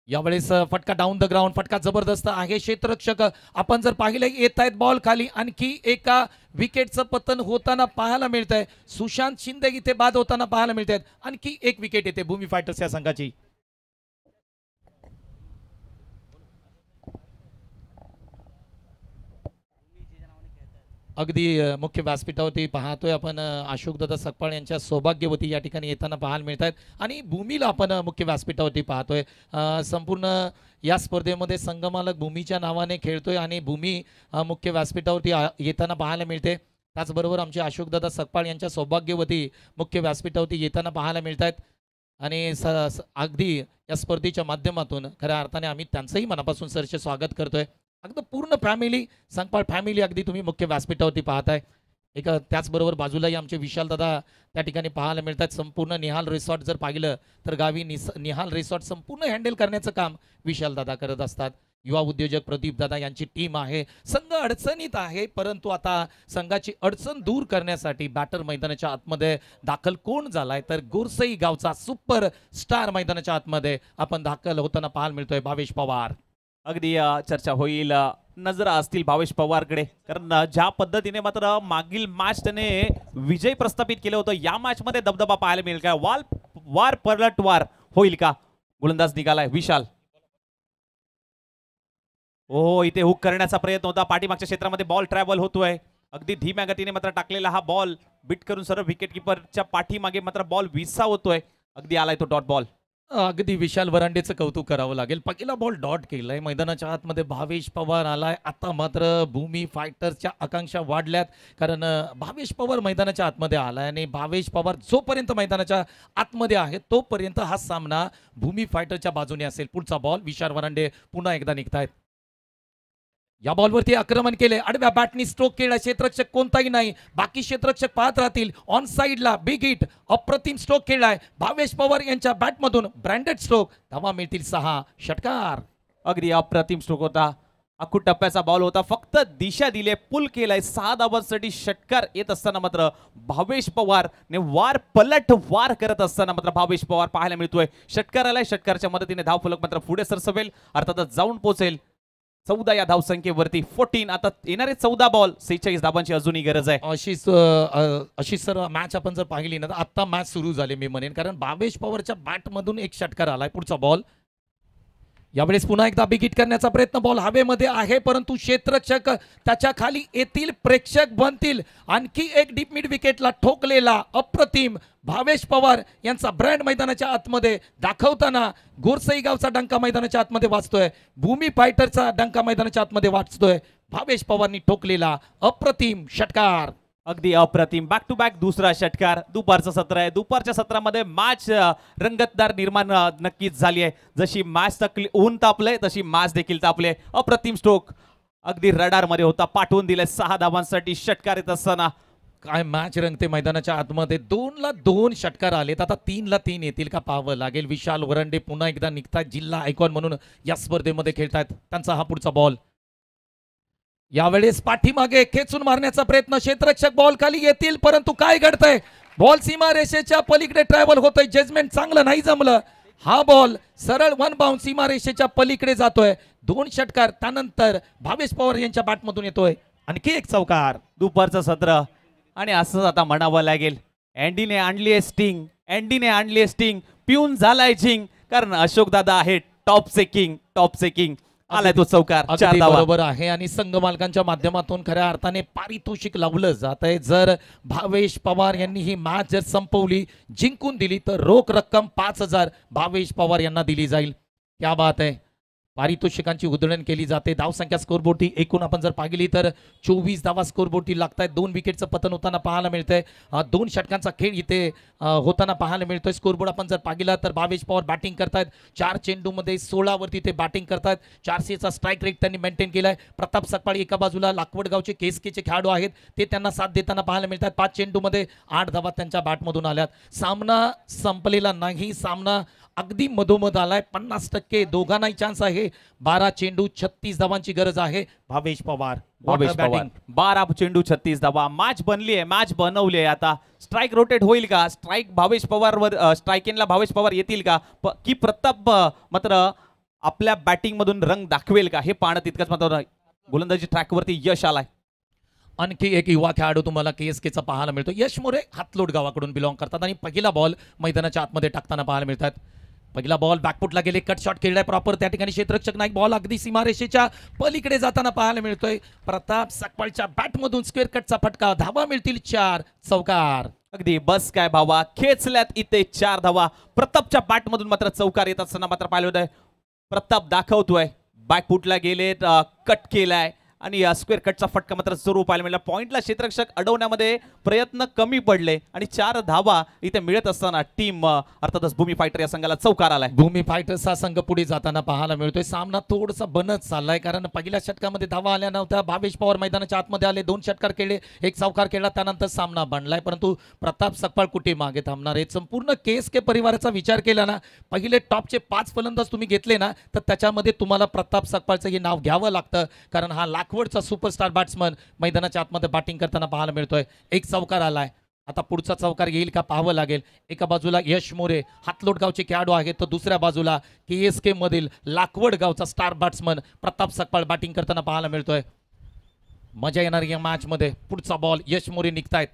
यावेळेस फटका डाऊन द ग्राउंड. फटका जबरदस्त आहे. क्षेत्ररक्षक आपण जर पाहिलं येत आहेत बॉल खाली. आणखी एका विकेटचं पतन होताना पाहायला मिळत आहे. सुशांत शिंदे इथे बाद होताना पाहायला मिळत आहेत. आणखी एक विकेट येते भूमी फायटर्स या संघाची. अगदी मुख्य व्यासपीठावरती पाहतोय आपण अशोकदादा सकपाळ यांच्या सौभाग्यवती या ठिकाणी येताना पाहायला मिळत आहेत आणि भूमीला आपण मुख्य व्यासपीठावरती पाहतोय. संपूर्ण या स्पर्धेमध्ये संघमालक भूमीच्या नावाने खेळतोय आणि भूमी मुख्य व्यासपीठावरती येताना पाहायला मिळते. त्याचबरोबर आमचे अशोकदादा सकपाळ यांच्या सौभाग्यवती मुख्य व्यासपीठावरती येताना पाहायला मिळत आहेत आणि अगदी या स्पर्धेच्या माध्यमातून खऱ्या अर्थाने आम्ही त्यांचंही मनापासून सरचे स्वागत करतोय. अगदी पूर्ण फॅमिली संकपाळ फॅमिली अगदी तुम्ही मुख्य व्यासपीठावरती पाहताय. एक त्याचबरोबर बाजूलाही आमचे विशालदादा त्या ठिकाणी पाहायला मिळतात. संपूर्ण निहाल रिसॉर्ट जर पाहिलं तर गावी निहाल रिसॉर्ट संपूर्ण हँडल करण्याचं काम विशालदादा करत असतात. युवा उद्योजक प्रदीप दादा यांची टीम आहे. संघ अडचणीत आहे, परंतु आता संघाची अडचण दूर करण्यासाठी बॅटर मैदानाच्या आतमध्ये दाखल कोण झालाय तर गोरसई गावचा सुपर स्टार मैदानाच्या आतमध्ये आपण दाखल होताना पाहायला मिळतोय भावेश पवार. अगदी चर्चा होईल, नजरा असतील भावेश पवारकडे, कारण ज्या पद्धतीने मात्र मागील मॅच त्याने विजय प्रस्थापित केलं होतं या मॅच मध्ये दबदबा पाहायला मिळेल का? वार पलटवार होईल का? गोलंदाज निघालाय विशाल. हो, इथे हुक करण्याचा प्रयत्न होता. पाठीमागच्या क्षेत्रामध्ये बॉल ट्रॅव्हल होतोय. अगदी धीम्या गतीने मात्र टाकलेला हा बॉल बिट करून सरळ विकेट किपरच्या पाठीमागे मात्र बॉल विसा होतोय. अगदी आलाय तो डॉट बॉल. अगदी विशाल वरांडेचं कौतुक करावं लागेल. पहिला बॉल डॉट केलाय. मैदानाच्या आतमध्ये भावेश पवार आलाय. आता मात्र भूमी फायटर्सच्या आकांक्षा वाढल्यात, कारण भावेश पवार मैदानाच्या आतमध्ये आलाय आणि भावेश पवार जोपर्यंत मैदानाच्या आतमध्ये आहे तोपर्यंत हा सामना भूमी फायटरच्या बाजूने असेल. पुढचा बॉल विशाल वरांडे पुन्हा एकदा निघतायत. या बॉलवरती आक्रमण केले. आडव्या बॅटनी स्ट्रोक केला. क्षेत्ररक्षक कोणताही नाही, बाकी क्षेत्ररक्षक पाहत राहतील. ऑन साइडला बिग हिट, अप्रतिम स्ट्रोक खेळलाय भावेश पवार यांच्या बॅटमधून. ब्रँडेड स्ट्रोक, धावा मिळतील 6. षटकार. अगदी अप्रतिम स्ट्रोक होता अखूट टप्प्याचा बॉल होता, फक्त दिशा दिली, पुल केलाय 6 धावांसाठी षटकार येत असताना मात्र भावेश पवार ने पलट वार करत असताना मात्र भावेश पवार पाहायला मिळतोय. षटकार आलाय, षटकारच्या मदतीने धावफलक मात्र पुढे सरसवेल, अर्थातच जाऊन पोहोचेल 14 या धावसंख्येवरती. 14 आता येणारे 14 बॉल 46 धावांची अजूनही गरज आहे. अशीच सर मॅच आपण जर पाहिली ना तर आता मॅच सुरू झाली मी म्हणेन, कारण भावेश पवारच्या बॅटमधून एक षटकार आलाय. पुढचा बॉल यावेळेस पुन्हा एकदा बिगिट करण्याचा प्रयत्न, बॉल हवेमध्ये आहे परंतु क्षेत्ररक्षक त्याच्या खाली येतील, प्रेक्षक बनतील. आणखी एक डीप मिड विकेटला ठोकलेला अप्रतिम भावेश पवार यांचा ब्रँड मैदानाच्या आतमध्ये दाखवताना गोरसई गावचा डंका मैदानाच्या आतमध्ये वाजतोय, भूमी फायटरचा डंका मैदानाच्या आतमध्ये वाजतोय. भावेश पवारनी ठोकलेला अप्रतिम षटकार, अगदी अप्रतिम. बॅक टू बॅक दुसरा षटकार. दुपारचं सत्र आहे, दुपारच्या सत्रामध्ये मॅच रंगतदार निर्माण नक्कीच झाली आहे. जशी मॅच ऊन तापलंय तशी मॅच देखील तापले. अप्रतिम स्ट्रोक अगदी रडारमध्ये होता, पाठवून दिले 6 धावांसाठी षटकार येत असताना. काय मॅच रंगते मैदानाच्या आतमध्ये. 2ला 2 षटकार आलेत, आता 3ला 3 येतील का पाहावं लागेल. विशाल वरंडे पुन्हा एकदा निघतात, जिल्हा आयकॉन म्हणून या स्पर्धेमध्ये खेळतात. त्यांचा हा पुढचा बॉल यावेळेस पाठीमागे खेचून मारण्याचा प्रयत्न, क्षेत्ररक्षक बॉल खाली येतील परंतु काय घडतंय, बॉल सीमा रेषेच्या पलीकडे ट्रॅव्हल होतोय. जजमेंट चांगलं नाही जमलं. हा बॉल सरळ 1 बाउंड सीमा रेषेच्या पलीकडे जातोय. 2 षटकार त्यानंतर भावेश पवार यांच्या बॅटमधून येतोय. आणखी एक चौकार. दुपारचं सत्र आणि असंच आता म्हणावं लागेल, अँडीने आणली आहे स्टिंग, अँडीने आणली आहे स्टिंग, पिऊन झालाय झिंग, कारण अशोक दादा आहे टॉपचे किंग, टॉपचे किंग. आलाय तो चौकार, 4 अगदी धावा. बरोबर आहे आणि संघ मालकांच्या माध्यमातून खऱ्या अर्थाने पारितोषिक लावलं जात आहे. जर भावेश पवार यांनी ही मॅच जर संपवली, जिंकून दिली तर रोख रक्कम 5,000 भावेश पवार यांना दिली जाईल. क्या बात आहे. पारितोषिकांची उधळण केली जाते. धावसंख्या स्कोरबोर्डची एकूण आपण जर पाहिली तर 24 धावा स्कोरबोर्डची लागतायत. 2 विकेटचं पतन होताना पाहायला मिळतंय. 2 षटकांचा खेळ इथे होताना पाहायला मिळतोय. स्कोरबोर्ड आपण जर पाहिला तर भावेश पवार बॅटिंग करतायत. 4 चेंडूमध्ये 16 वरती ते बॅटिंग करतायत. 400चा स्ट्राईक रेट त्यांनी मेंटेन केलाय. प्रताप सकपाळी एका बाजूला, लाकवडगावचे केसकेचे खेळाडू आहेत ते त्यांना साथ देताना पाहायला मिळतात. 5 चेंडूमध्ये 8 धावा त्यांच्या बॅटमधून आल्यात. सामना संपलेला नाही, सामना अगदी मधोमध आलाय. 50% दोघांनाही चान्स आहे. 12 चेंडू 36 धावांची गरज आहे. भावेश पवार, भावेश पवार 12 चेंडू 36 धावा. मॅच बनली आहे, मॅच बनवली आहे. आता स्ट्राईक रोटेट होईल का, स्ट्राईक भावेश पवारवर, स्ट्राईकिंगला भावेश पवार येतील का, की प्रताप मात्र आपल्या बॅटिंग मधून रंग दाखवेल का, हे पाहणं तितकंच मात्र गोलंदाजी ट्रॅकवरती यश आलाय. आणखी एक युवा खेळाडू तुम्हाला केएसकेचा पाहायला मिळतो. यश मोरे हातलोट गावाकडून बिलॉंग करतात आणि पहिला बॉल मैदानाच्या आतमध्ये टाकताना पाहायला मिळतात. पहिला बॉल बॅकफुटला गेले, कट शॉट खेळलाय प्रॉपर. त्या ठिकाणी क्षेत्ररक्षक नाईक, बॉल अगदी सीमारेषेच्या पलीकडे जाताना पाहायला मिळतोय. प्रताप सकपाळच्या बॅटमधून स्क्वेअर कटचा फटका. धावा मिळतील 4, चौकार. अगदी बस काय भावा, खेचल्यात इथे 4 धावा. प्रतापच्या बॅटमधून मात्र चौकार येत असताना मात्र पाहिलं होतं. प्रताप दाखवतोय, बॅकफुटला गेले, कट केलाय आणि स्क्वेअर कटचा फटका मात्र जरूर पाहायला मिळाला. पॉइंटला क्षेत्ररक्षक अडवण्यामध्ये प्रयत्न कमी पडले आणि 4 धावा इथे मिळत असताना टीम अर्थातच भूमी फायटर या संघाला चौकार आलाय. भूमी फायटर्सचा संघ पुढे जाताना पाहायला मिळतोय. सामना थोडासा बनत चाललाय कारण पहिल्या षटकामध्ये धावा आल्या नव्हत्या. भावेश पवार मैदानाच्या आतमध्ये आले, 2 षटकार खेळले, 1 चौकार खेळला, त्यानंतर सामना बनलाय. परंतु प्रताप सकपाळ कुठे मागे थांबणार आहे. संपूर्ण केएसके परिवाराचा विचार केला ना, पहिले टॉपचे 5 फलंदाज तुम्ही घेतले ना तर त्याच्यामध्ये तुम्हाला प्रताप सकपाळचं हे नाव घ्यावं लागतं, कारण हा लाखवडचा सुपरस्टार बॅट्समन मैदानाच्या आतमध्ये बॅटिंग करताना पाहायला मिळतोय. 1 चौकार आलाय. आता पुढचा चौकार येईल का पाहावं लागेल. एका बाजूला यश मोरे हातलोट गावचे खेळाडू आहेत तर दुसऱ्या बाजूला केएसके मधील लाकवड गावचा star batsman Pratap Sakpal batting करताना पाहायला मिळतोय. मजा येणार या मॅच मध्ये. पुढचा बॉल यश मोरे निघतायत.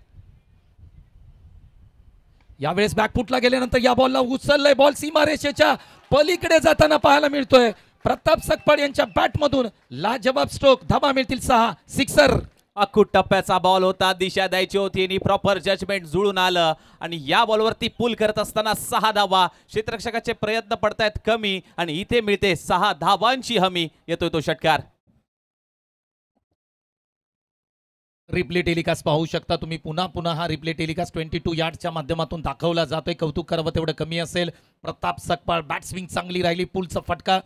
यावेळेस बॅकफुटला गेल्यानंतर या बॉलला उचललंय, बॉल सीमारेषेच्या पलीकडे जाताना पाहायला मिळतोय. प्रताप सकपाळ यांच्या बॅटमधून लाजवाब स्ट्रोक. धावा मिळतील 6, सिक्सर. अखूट टप्प्याचा बॉल होता, दिशा द्यायची होती आणि प्रॉपर जजमेंट जुळून आलं आणि या बॉलवरती पुल करत असताना 6 धावा. क्षेत्ररक्षकाचे प्रयत्न पडतायत कमी आणि इथे मिळते 6 धावांची हमी. येतोय तो षटकार. रिप्ले टेलिकास्ट पाहू शकता तुम्ही. पुन्हा हा रिप्ले टेलिकास्ट 22 यार्डच्या माध्यमातून दाखवला जातोय. कौतुक करावं तेवढं कमी असेल. प्रताप सकपाळ बॅट स्विंग चांगली राहिली, पुलचा फटका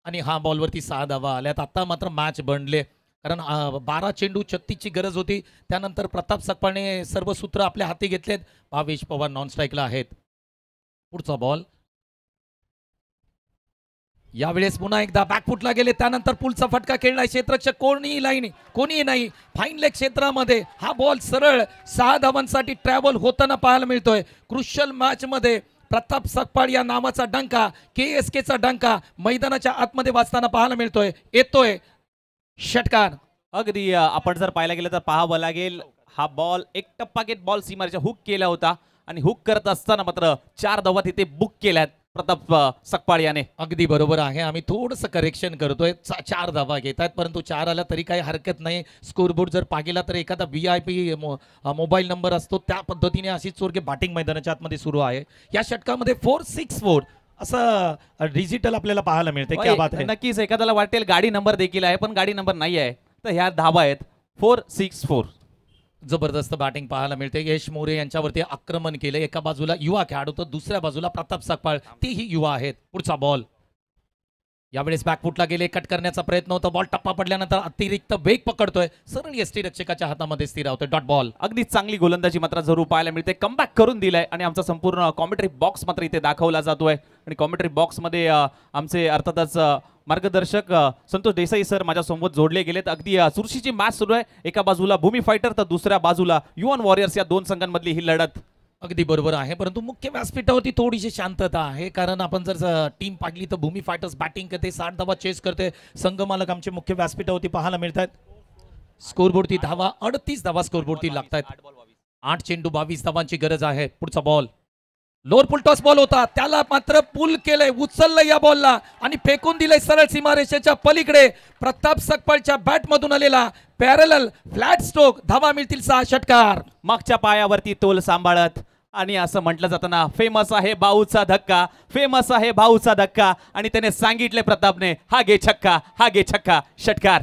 आणि हा बॉलवरती 6 धावा आल्यात. आता मात्र मॅच बनले कारण 12 चेंडू 36ची गरज होती. त्यानंतर प्रताप सकपाळने सर्व सूत्र आपल्या हाती घेतलेत. भावेश पवार नॉन स्ट्राईकला आहेत. पुढचा बॉल यावेळेस पुन्हा एकदा बॅकफुटला गेले, त्यानंतर पुलचा फटका खेळलाय क्षेत्ररक्षक कोणीही नाही फाईन लेग क्षेत्रामध्ये. हा बॉल सरळ 6 धावांसाठी ट्रॅव्हल होताना पाहायला मिळतोय. क्रुशियल मॅच मध्ये प्रताप सकपाळ या नावाचा डंका, KSKचा डंका मैदानाच्या आतमध्ये वाजताना पाहायला मिळतोय. येतोय षटकार. अगदी आपण जर पाहायला गेलं तर पाहावं लागेल हा बॉल एक टप्पा घेत बॉल सीमारेषा हुक केला होता आणि हुक करत असताना मात्र 4 धावा तिथे बुक केल्यात प्रताप सकपाळ याने. अगदी बरोबर आहे. आम्ही थोडंसं करेक्शन करतोय. 4 धावा घेत आहेत, परंतु 4 आला तरी काही हरकत नाही. स्कोरबोर्ड जर पाहिला तर एखादा VIP मोबाईल नंबर असतो, त्या पद्धतीने अशी चोरगे बॅटिंग मैदानाच्या आतमध्ये सुरू आहे. या षटकामध्ये 4-6-4 असं डिजिटल आपल्याला पाहायला मिळते. क्या बात आहे. नक्कीच एखाद्याला वाटेल गाडी नंबर देखील आहे, पण गाडी नंबर नाही आहे. तर ह्या धावा आहेत 4-6-4. जबरदस्त बॅटिंग पाहायला मिळते. यश मोरे यांच्यावरती आक्रमण केले. एका बाजूला युवा खेळाडू तर दुसऱ्या बाजूला प्रताप सकपाळ, तेही युवा आहेत. पुढचा बॉल यावेळेस बॅकफुटला गेले, कट करण्याचा प्रयत्न होता. बॉल टप्पा पडल्यानंतर अतिरिक्त वेग पकडतोय, सरळ यष्टी रक्षकाच्या हातामध्ये स्थिरावतोय. Dot ball. अगदी चांगली गोलंदाजी मात्र जरूर पाहायला मिळते. कमबॅक करून दिलाय आणि आमचा संपूर्ण कॉमेंट्री बॉक्स मात्र इथे दाखवला जातोय आणि कॉमेंट्री बॉक्स मध्ये आमचे अर्थातच मार्गदर्शक संतोष देसाई सर माझ्या सोबत जोडले गेलेत. अगदी चुरशीची मॅच सुरू आहे. एका बाजूला भूमी फायटर तर दुसऱ्या बाजूला युवन वॉरियर्स या दोन संघांमधली ही लढत. अगदी बरोबर आहे, परंतु मुख्य व्यासपीठावरती थोडीशी शांतता आहे. कारण आपण जर टीम पाहिली तर भूमी फायटर्स बॅटिंग करते, 60 धावा चेस करते. संघ मालक आमचे मुख्य व्यासपीठावरती पाहायला मिळतात. स्कोरबोर्डती धावा 38 धावा स्कोरबोर्डती लागतात. 8 चेंडू 22 धावांची गरज आहे. पुढचा बॉल लोअर पुल टॉस बॉल होता, त्याला मात्र पुल केलंय, उचललंय या बॉलला आणि फेकून दिलंय सरळ सीमारेषेच्या पलीकडे. प्रताप सकपाळच्या बॅट मधून आलेला पॅरलल फ्लॅट स्ट्रोक. धावा मिळतील 6. षटकार. मागच्या पायावरती तोल सांभाळत आणि असं म्हटलं जातं ना, फेमस आहे भाऊचा धक्का, फेमस आहे भाऊचा धक्का. आणि त्याने सांगितले प्रतापने, हा घे छक्का, हा घे छक्का. षटकार.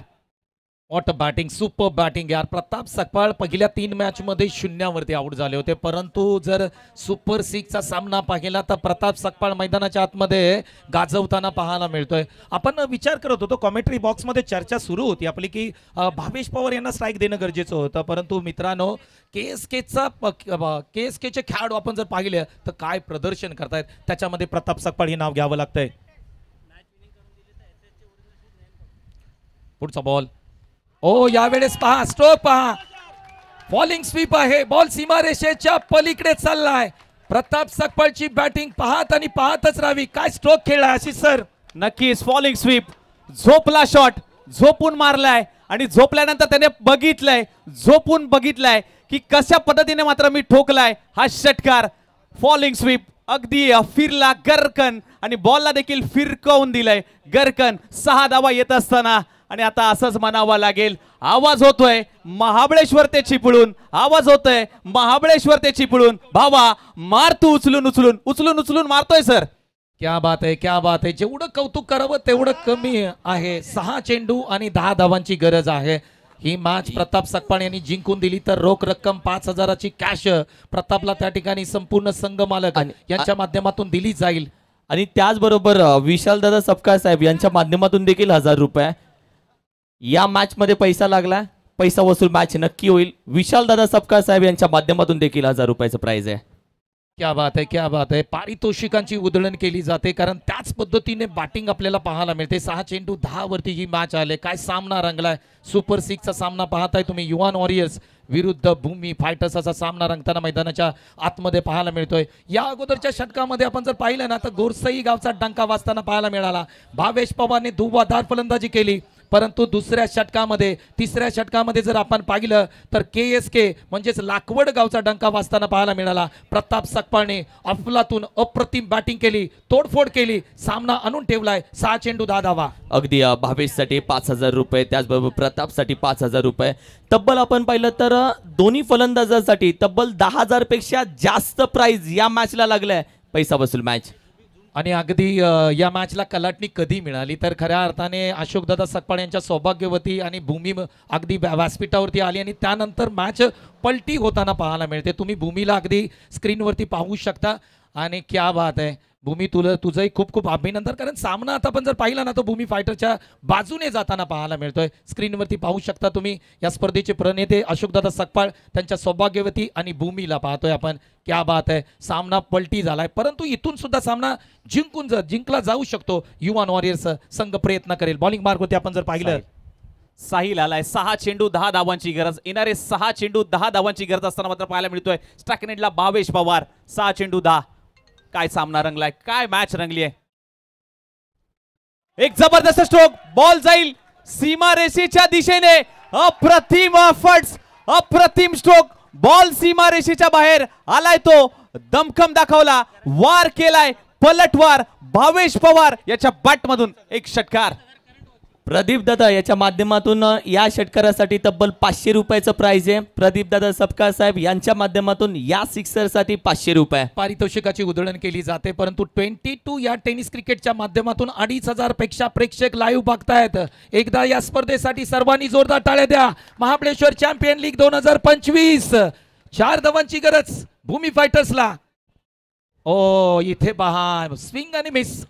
वॉट बॅटिंग, सुपर बॅटिंग यार. प्रताप सकपाळ पहिल्या 3 मॅच मध्ये 0वरती आउट झाले होते, परंतु जर सुपर 6चा सामना पाहिला तर प्रताप सकपाळ मैदानाच्या आतमध्ये गाजवताना पाहायला मिळतोय. आपण विचार करत होतो, कॉमेंट्री बॉक्स मध्ये चर्चा सुरू होती आपली की भावेश पवार यांना स्ट्राईक देणं गरजेचं होतं, परंतु मित्रांनो KSKचे खेळाडू आपण जर पाहिले तर काय प्रदर्शन करतायत, त्याच्यामध्ये प्रताप सकपाळ हे नाव घ्यावं लागतंय. पुढचा बॉल. ओ यावेळेस पहा, स्ट्रोक पहा, फॉलिंग स्वीप आहे. बॉल सीमारेषेच्या पलीकडे चाललाय. प्रताप सकपाळची बॅटिंग पाहत आणि पाहतच राहावी. काय स्ट्रोक खेळलाय आशिष सर. नक्कीच फॉलिंग स्वीप, झोपला शॉट, झोपून मारलाय आणि झोपल्यानंतर त्याने बघितलंय, झोपून बघितलंय की कशा पद्धतीने मात्र मी ठोकलाय. हा षटकार. फॉलिंग स्वीप अगदी फिरला गरकन आणि बॉलला देखील फिरकवून दिलंय गरकन. 6 धावा येत असताना आणि आता असंच म्हणावं लागेल, आवाज होतोय महाबळेश्वर ते चिपळूण, आवाज होतोय महाबळेश्वर ते चिपळूण. भावा मार तू उचलून उचलून उचलून उचलून मारतोय सर. क्या बात आहे, क्या बात आहे. जेवढं कौतुक करावं तेवढं कमी आहे. 6 चेंडू आणि 10 धावांची गरज आहे. ही मॅच प्रताप सकपाळ यांनी जिंकून दिली तर रोख रक्कम 5,000ची कॅश प्रतापला त्या ठिकाणी संपूर्ण संघ मालक यांच्या माध्यमातून दिली जाईल. आणि त्याचबरोबर विशालदादा सपकाळ साहेब यांच्या माध्यमातून देखील 1000 रुपये. या मॅच मध्ये पैसा लागला, पैसा वसूल मॅच नक्की होईल. विशालदादा सपकाळ साहेब यांच्या माध्यमातून देखील 1000 रुपयाचं प्राइज आहे. क्या बात आहे, क्या बात आहे. पारितोषिकांची उधळण केली जाते कारण त्याच पद्धतीने बॅटिंग आपल्याला पाहायला मिळते. 6 चेंडू 10 वरती ही मॅच आले. काय सामना रंगलाय. सुपर 6चा सामना पाहताय तुम्ही. युवान वॉरियर्स विरुद्ध भूमी फायटर्स असा सामना रंगताना मैदानाच्या आतमध्ये पाहायला मिळतोय. या अगोदरच्या षटकामध्ये आपण जर पाहिलं ना तर गोरसई गावचा डंका वाजताना पाहायला मिळाला. भावेश पवारने धुवाधार फलंदाजी केली, परंतु दुसऱ्या षटकामध्ये, तिसऱ्या षटकामध्ये जर आपण पाहिलं तर KSK म्हणजेच लाखवड गावचा डंका वाजताना पाहायला मिळाला. प्रताप सकपाळने अफलातून अप्रतिम बॅटिंग केली, तोडफोड केली, सामना आणून ठेवलाय. 6 चेंडू 10 धावा. अगदी भावेशसाठी 5,000 रुपये, त्याचबरोबर प्रतापसाठी 5,000 रुपये. तब्बल आपण पाहिलं तर दोन्ही फलंदाजांसाठी तब्बल 10,000 पेक्षा जास्त प्राइज या मॅचला लागलाय. पैसा वसूल मॅच. आणि अगदी या मॅचला कलाटणी कधी मिळाली तर खऱ्या अर्थाने अशोकदादा सकपाळ यांच्या सौभाग्यवती आणि भूमी अगदी व्यासपीठावरती आली आणि त्यानंतर मॅच पलटी होताना पाहायला मिळते. तुम्ही भूमीला अगदी स्क्रीनवरती पाहू शकता. आणि क्या बात आहे, भूमी तुला तुझंही खूप खूप अभिनंदन, कारण सामना आता पण जर पाहिला ना तर भूमी फायटरच्या बाजूने जाताना पाहायला मिळतोय. स्क्रीनवरती पाहू शकता तुम्ही या स्पर्धेचे प्रणेते अशोकदादा सकपाळ, त्यांच्या सौभाग्यवती आणि भूमीला पाहतोय आपण. क्या बात आहे, सामना पलटी झालाय, परंतु इथून सुद्धा सामना जिंकला जाऊ शकतो. युवान वॉरियर्स संघ प्रयत्न करेल. बॉलिंग मार्ग होते आपण जर पाहिलं. साहिल आलाय, 6 चेंडू 10 धावांची गरज. येणारे 6 चेंडू 10 धावांची गरज असताना मात्र पाहायला मिळतोय स्ट्रायकनेटला भावेश पवार. 6 चेंडू 10. काय सामना रंगलाय, काय मॅच रंगली आहे. एक जबरदस्त स्ट्रोक, बॉल जाईल सीमा रेषेच्या दिशेने. अप्रतिम फट्स, अप्रतिम स्ट्रोक, बॉल सीमा रेषेच्या बाहेर आलाय. तो दमखम दाखवला, वार केलाय, पलटवार भावेश पवार याच्या बॅट मधून एक षटकार. प्रदीप दादा याच्या माध्यमातून या षटकारासाठी तब्बल 500 रुपयाचं प्राइज आहे. प्रदीप दादा सपकाळ साहेब यांच्या माध्यमातून या सिक्सरसाठी 500 रुपये पारितोषिकाची उधळण केली जाते. परंतु 22 या टेनिस क्रिकेटच्या माध्यमातून 2500 पेक्षा प्रेक्षक लाईव्ह बघतायत. एकदा या स्पर्धेसाठी सर्वांनी जोरदार टाळ्या द्या. महाबळेश्वर चॅम्पियन लीग 2025, 4 धावांची गरज भूमी फायटर्सला. ओ इथे पहा, स्विंग आणि मिस.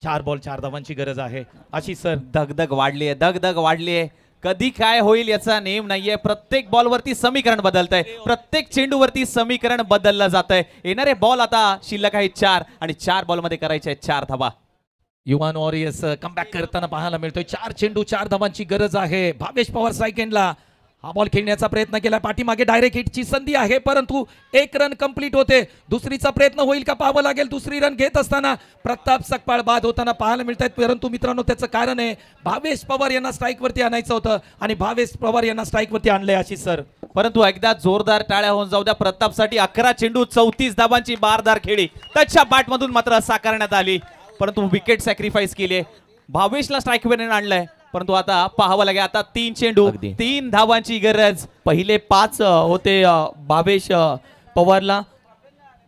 4 बॉल 4 धावांची गरज आहे. अशी सर दगदग वाढली आहे, दगदग वाढली आहे. कधी काय होईल याचा नेम नाहीये. प्रत्येक बॉलवरती समीकरण बदलतंय, प्रत्येक चेंडूवरती समीकरण बदललं जातंय. येणारे बॉल आता शिल्लक आहे 4 आणि 4 बॉलमध्ये करायचे आहेत 4 धावा. युवान वॉरियर्स कमबॅक करताना पाहायला मिळतोय. 4 चेंडू 4 धावांची गरज आहे. भावेश पवार सायकेंडला हा बॉल खेळण्याचा प्रयत्न केला. पाठीमागे डायरेक्ट हिटची संधी आहे, परंतु 1 रन कंप्लीट होते. दुसरीचा प्रयत्न होईल का पाहावं लागेल. दुसरी रन घेत असताना प्रताप सकपाळ बाद होताना पाहायला मिळत आहेत. परंतु मित्रांनो त्याचं कारण आहे भावेश पवार यांना स्ट्राईक वरती आणायचं होतं आणि भावेश पवार यांना स्ट्राईक वरती आणलंय. अशी सर परंतु एकदा जोरदार टाळ्या होऊन जाऊ द्या. प्रतापसाठी 11 चेंडू 34 धावांची बारदार खेळी त्याच्या बॅट मधून मात्र साकारण्यात आली, परंतु विकेट सॅक्रिफाईस केली. भावेशला स्ट्राईक वर आणलंय, परंतु आता पाहावं लागेल. आता 3 चेंडू 3 धावांची गरज. पहिले 5 होते भावेश पवारला,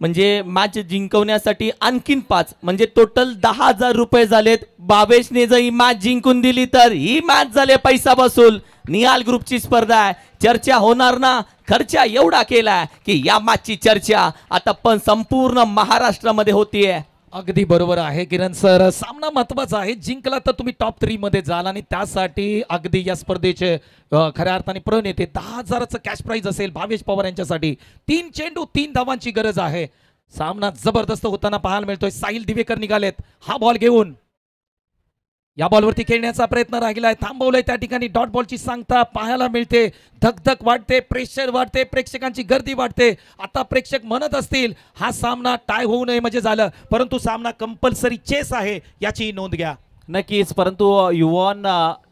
म्हणजे मॅच जिंकवण्यासाठी आणखीन 5, म्हणजे टोटल 10,000 रुपये झालेत. भावेशने जर ही मॅच जिंकून दिली तर ही मॅच झाले पैसा बसूल. निहाल ग्रुपची स्पर्धा आहे, चर्चा होणार ना. खर्च एवढा केलाय की या मॅचची चर्चा आता पण संपूर्ण महाराष्ट्रामध्ये होतीये. अगदी बरोबर आहे किरण सर. सामना महत्वाचा आहे. जिंकला तर तुम्ही टॉप 3 मध्ये जाल आणि त्यासाठी अगदी या स्पर्धेचे खऱ्या अर्थाने प्रणेते 10,000चं कॅश प्राइज असेल भावेश पवार यांच्यासाठी. 3 चेंडू 3 धावांची गरज आहे. सामना जबरदस्त होताना पाहायला मिळतोय. साहिल दिवेकर निघालेत हा बॉल घेऊन. या बॉलवरती खेळण्याचा प्रयत्न राहिलाय, थांबवलंय त्या ठिकाणी. डॉट बॉलची सांगता पाहायला मिळते. धकधक वाढते, प्रेशर वाढते, प्रेक्षकांची गर्दी वाढते. आता प्रेक्षक म्हणत असतील हा सामना टाय होऊ नये म्हणजे झालं, परंतु सामना कंपल्सरी चेस आहे याची नोंद घ्या. नक्कीच, परंतु युवन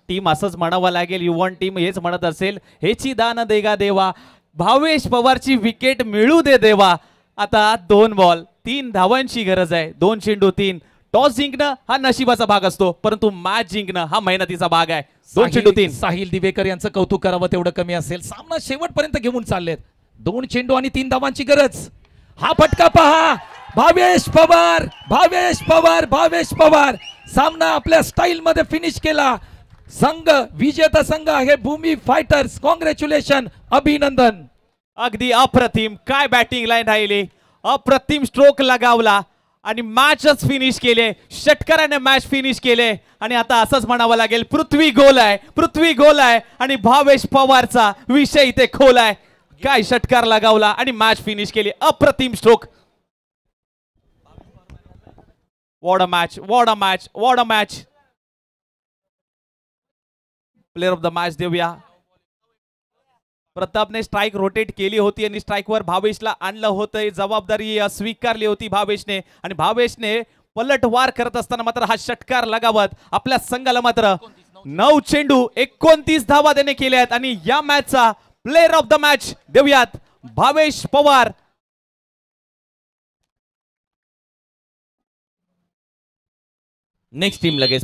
टीम असंच म्हणावं लागेल. युवन टीम हेच म्हणत असेल, हेची दान देगा देवा, भावेश पवारची विकेट मिळू दे देवा. आता 2 बॉल 3 धावांची गरज आहे. 2 चेंडू 3. टॉस जिंकणं हा नशिबाचा भाग असतो, परंतु मॅच जिंकणं हा मेहनतीचा भाग आहे. 2 चेंडू 3. साहिल दिवेकर यांचं कौतुक करावं तेवढं कमी असेल. सामना शेवटपर्यंत घेऊन चाललेत. 2 चेंडू आणि 3 धावांची गरज. हा फटका पहा, भावेश पवार, भावेश पवार, भावेश पवार. सामना आपल्या स्टाईल मध्ये फिनिश केला. संघ विजेता संघ आहे भूमी फायटर्स. कॉंग्रॅच्युलेशन, अभिनंदन. अगदी अप्रतिम काय बॅटिंग लाईन राहिली. अप्रतिम स्ट्रोक लगावला आणि मॅचच फिनिश केले. षटकाराने मॅच फिनिश केले आणि आता असंच म्हणावं लागेल, पृथ्वी गोल आहे, पृथ्वी गोल आहे आणि भावेश पवारचा विषय इथे खोल आहे. काय षटकार लगावला आणि मॅच फिनिश केली. अप्रतिम stroke. What a match, what a match, what a match. Player of the match देऊया. प्रतापने स्ट्राइक रोटेट केली होती आणि स्ट्राइकवर भावेशला आणलं होतं. जबाबदारी स्वीकारली होती भावेशने आणि भावेशने पलटवार करत असताना मात्र हा षटकार लगावत आपल्या संघाला मात्र 9 चेंडू 29 धावा त्याने केल्या आहेत आणि या मॅचचा प्लेयर ऑफ द मॅच देऊयात भावेश पवार. नेक्स्ट टीम लगेच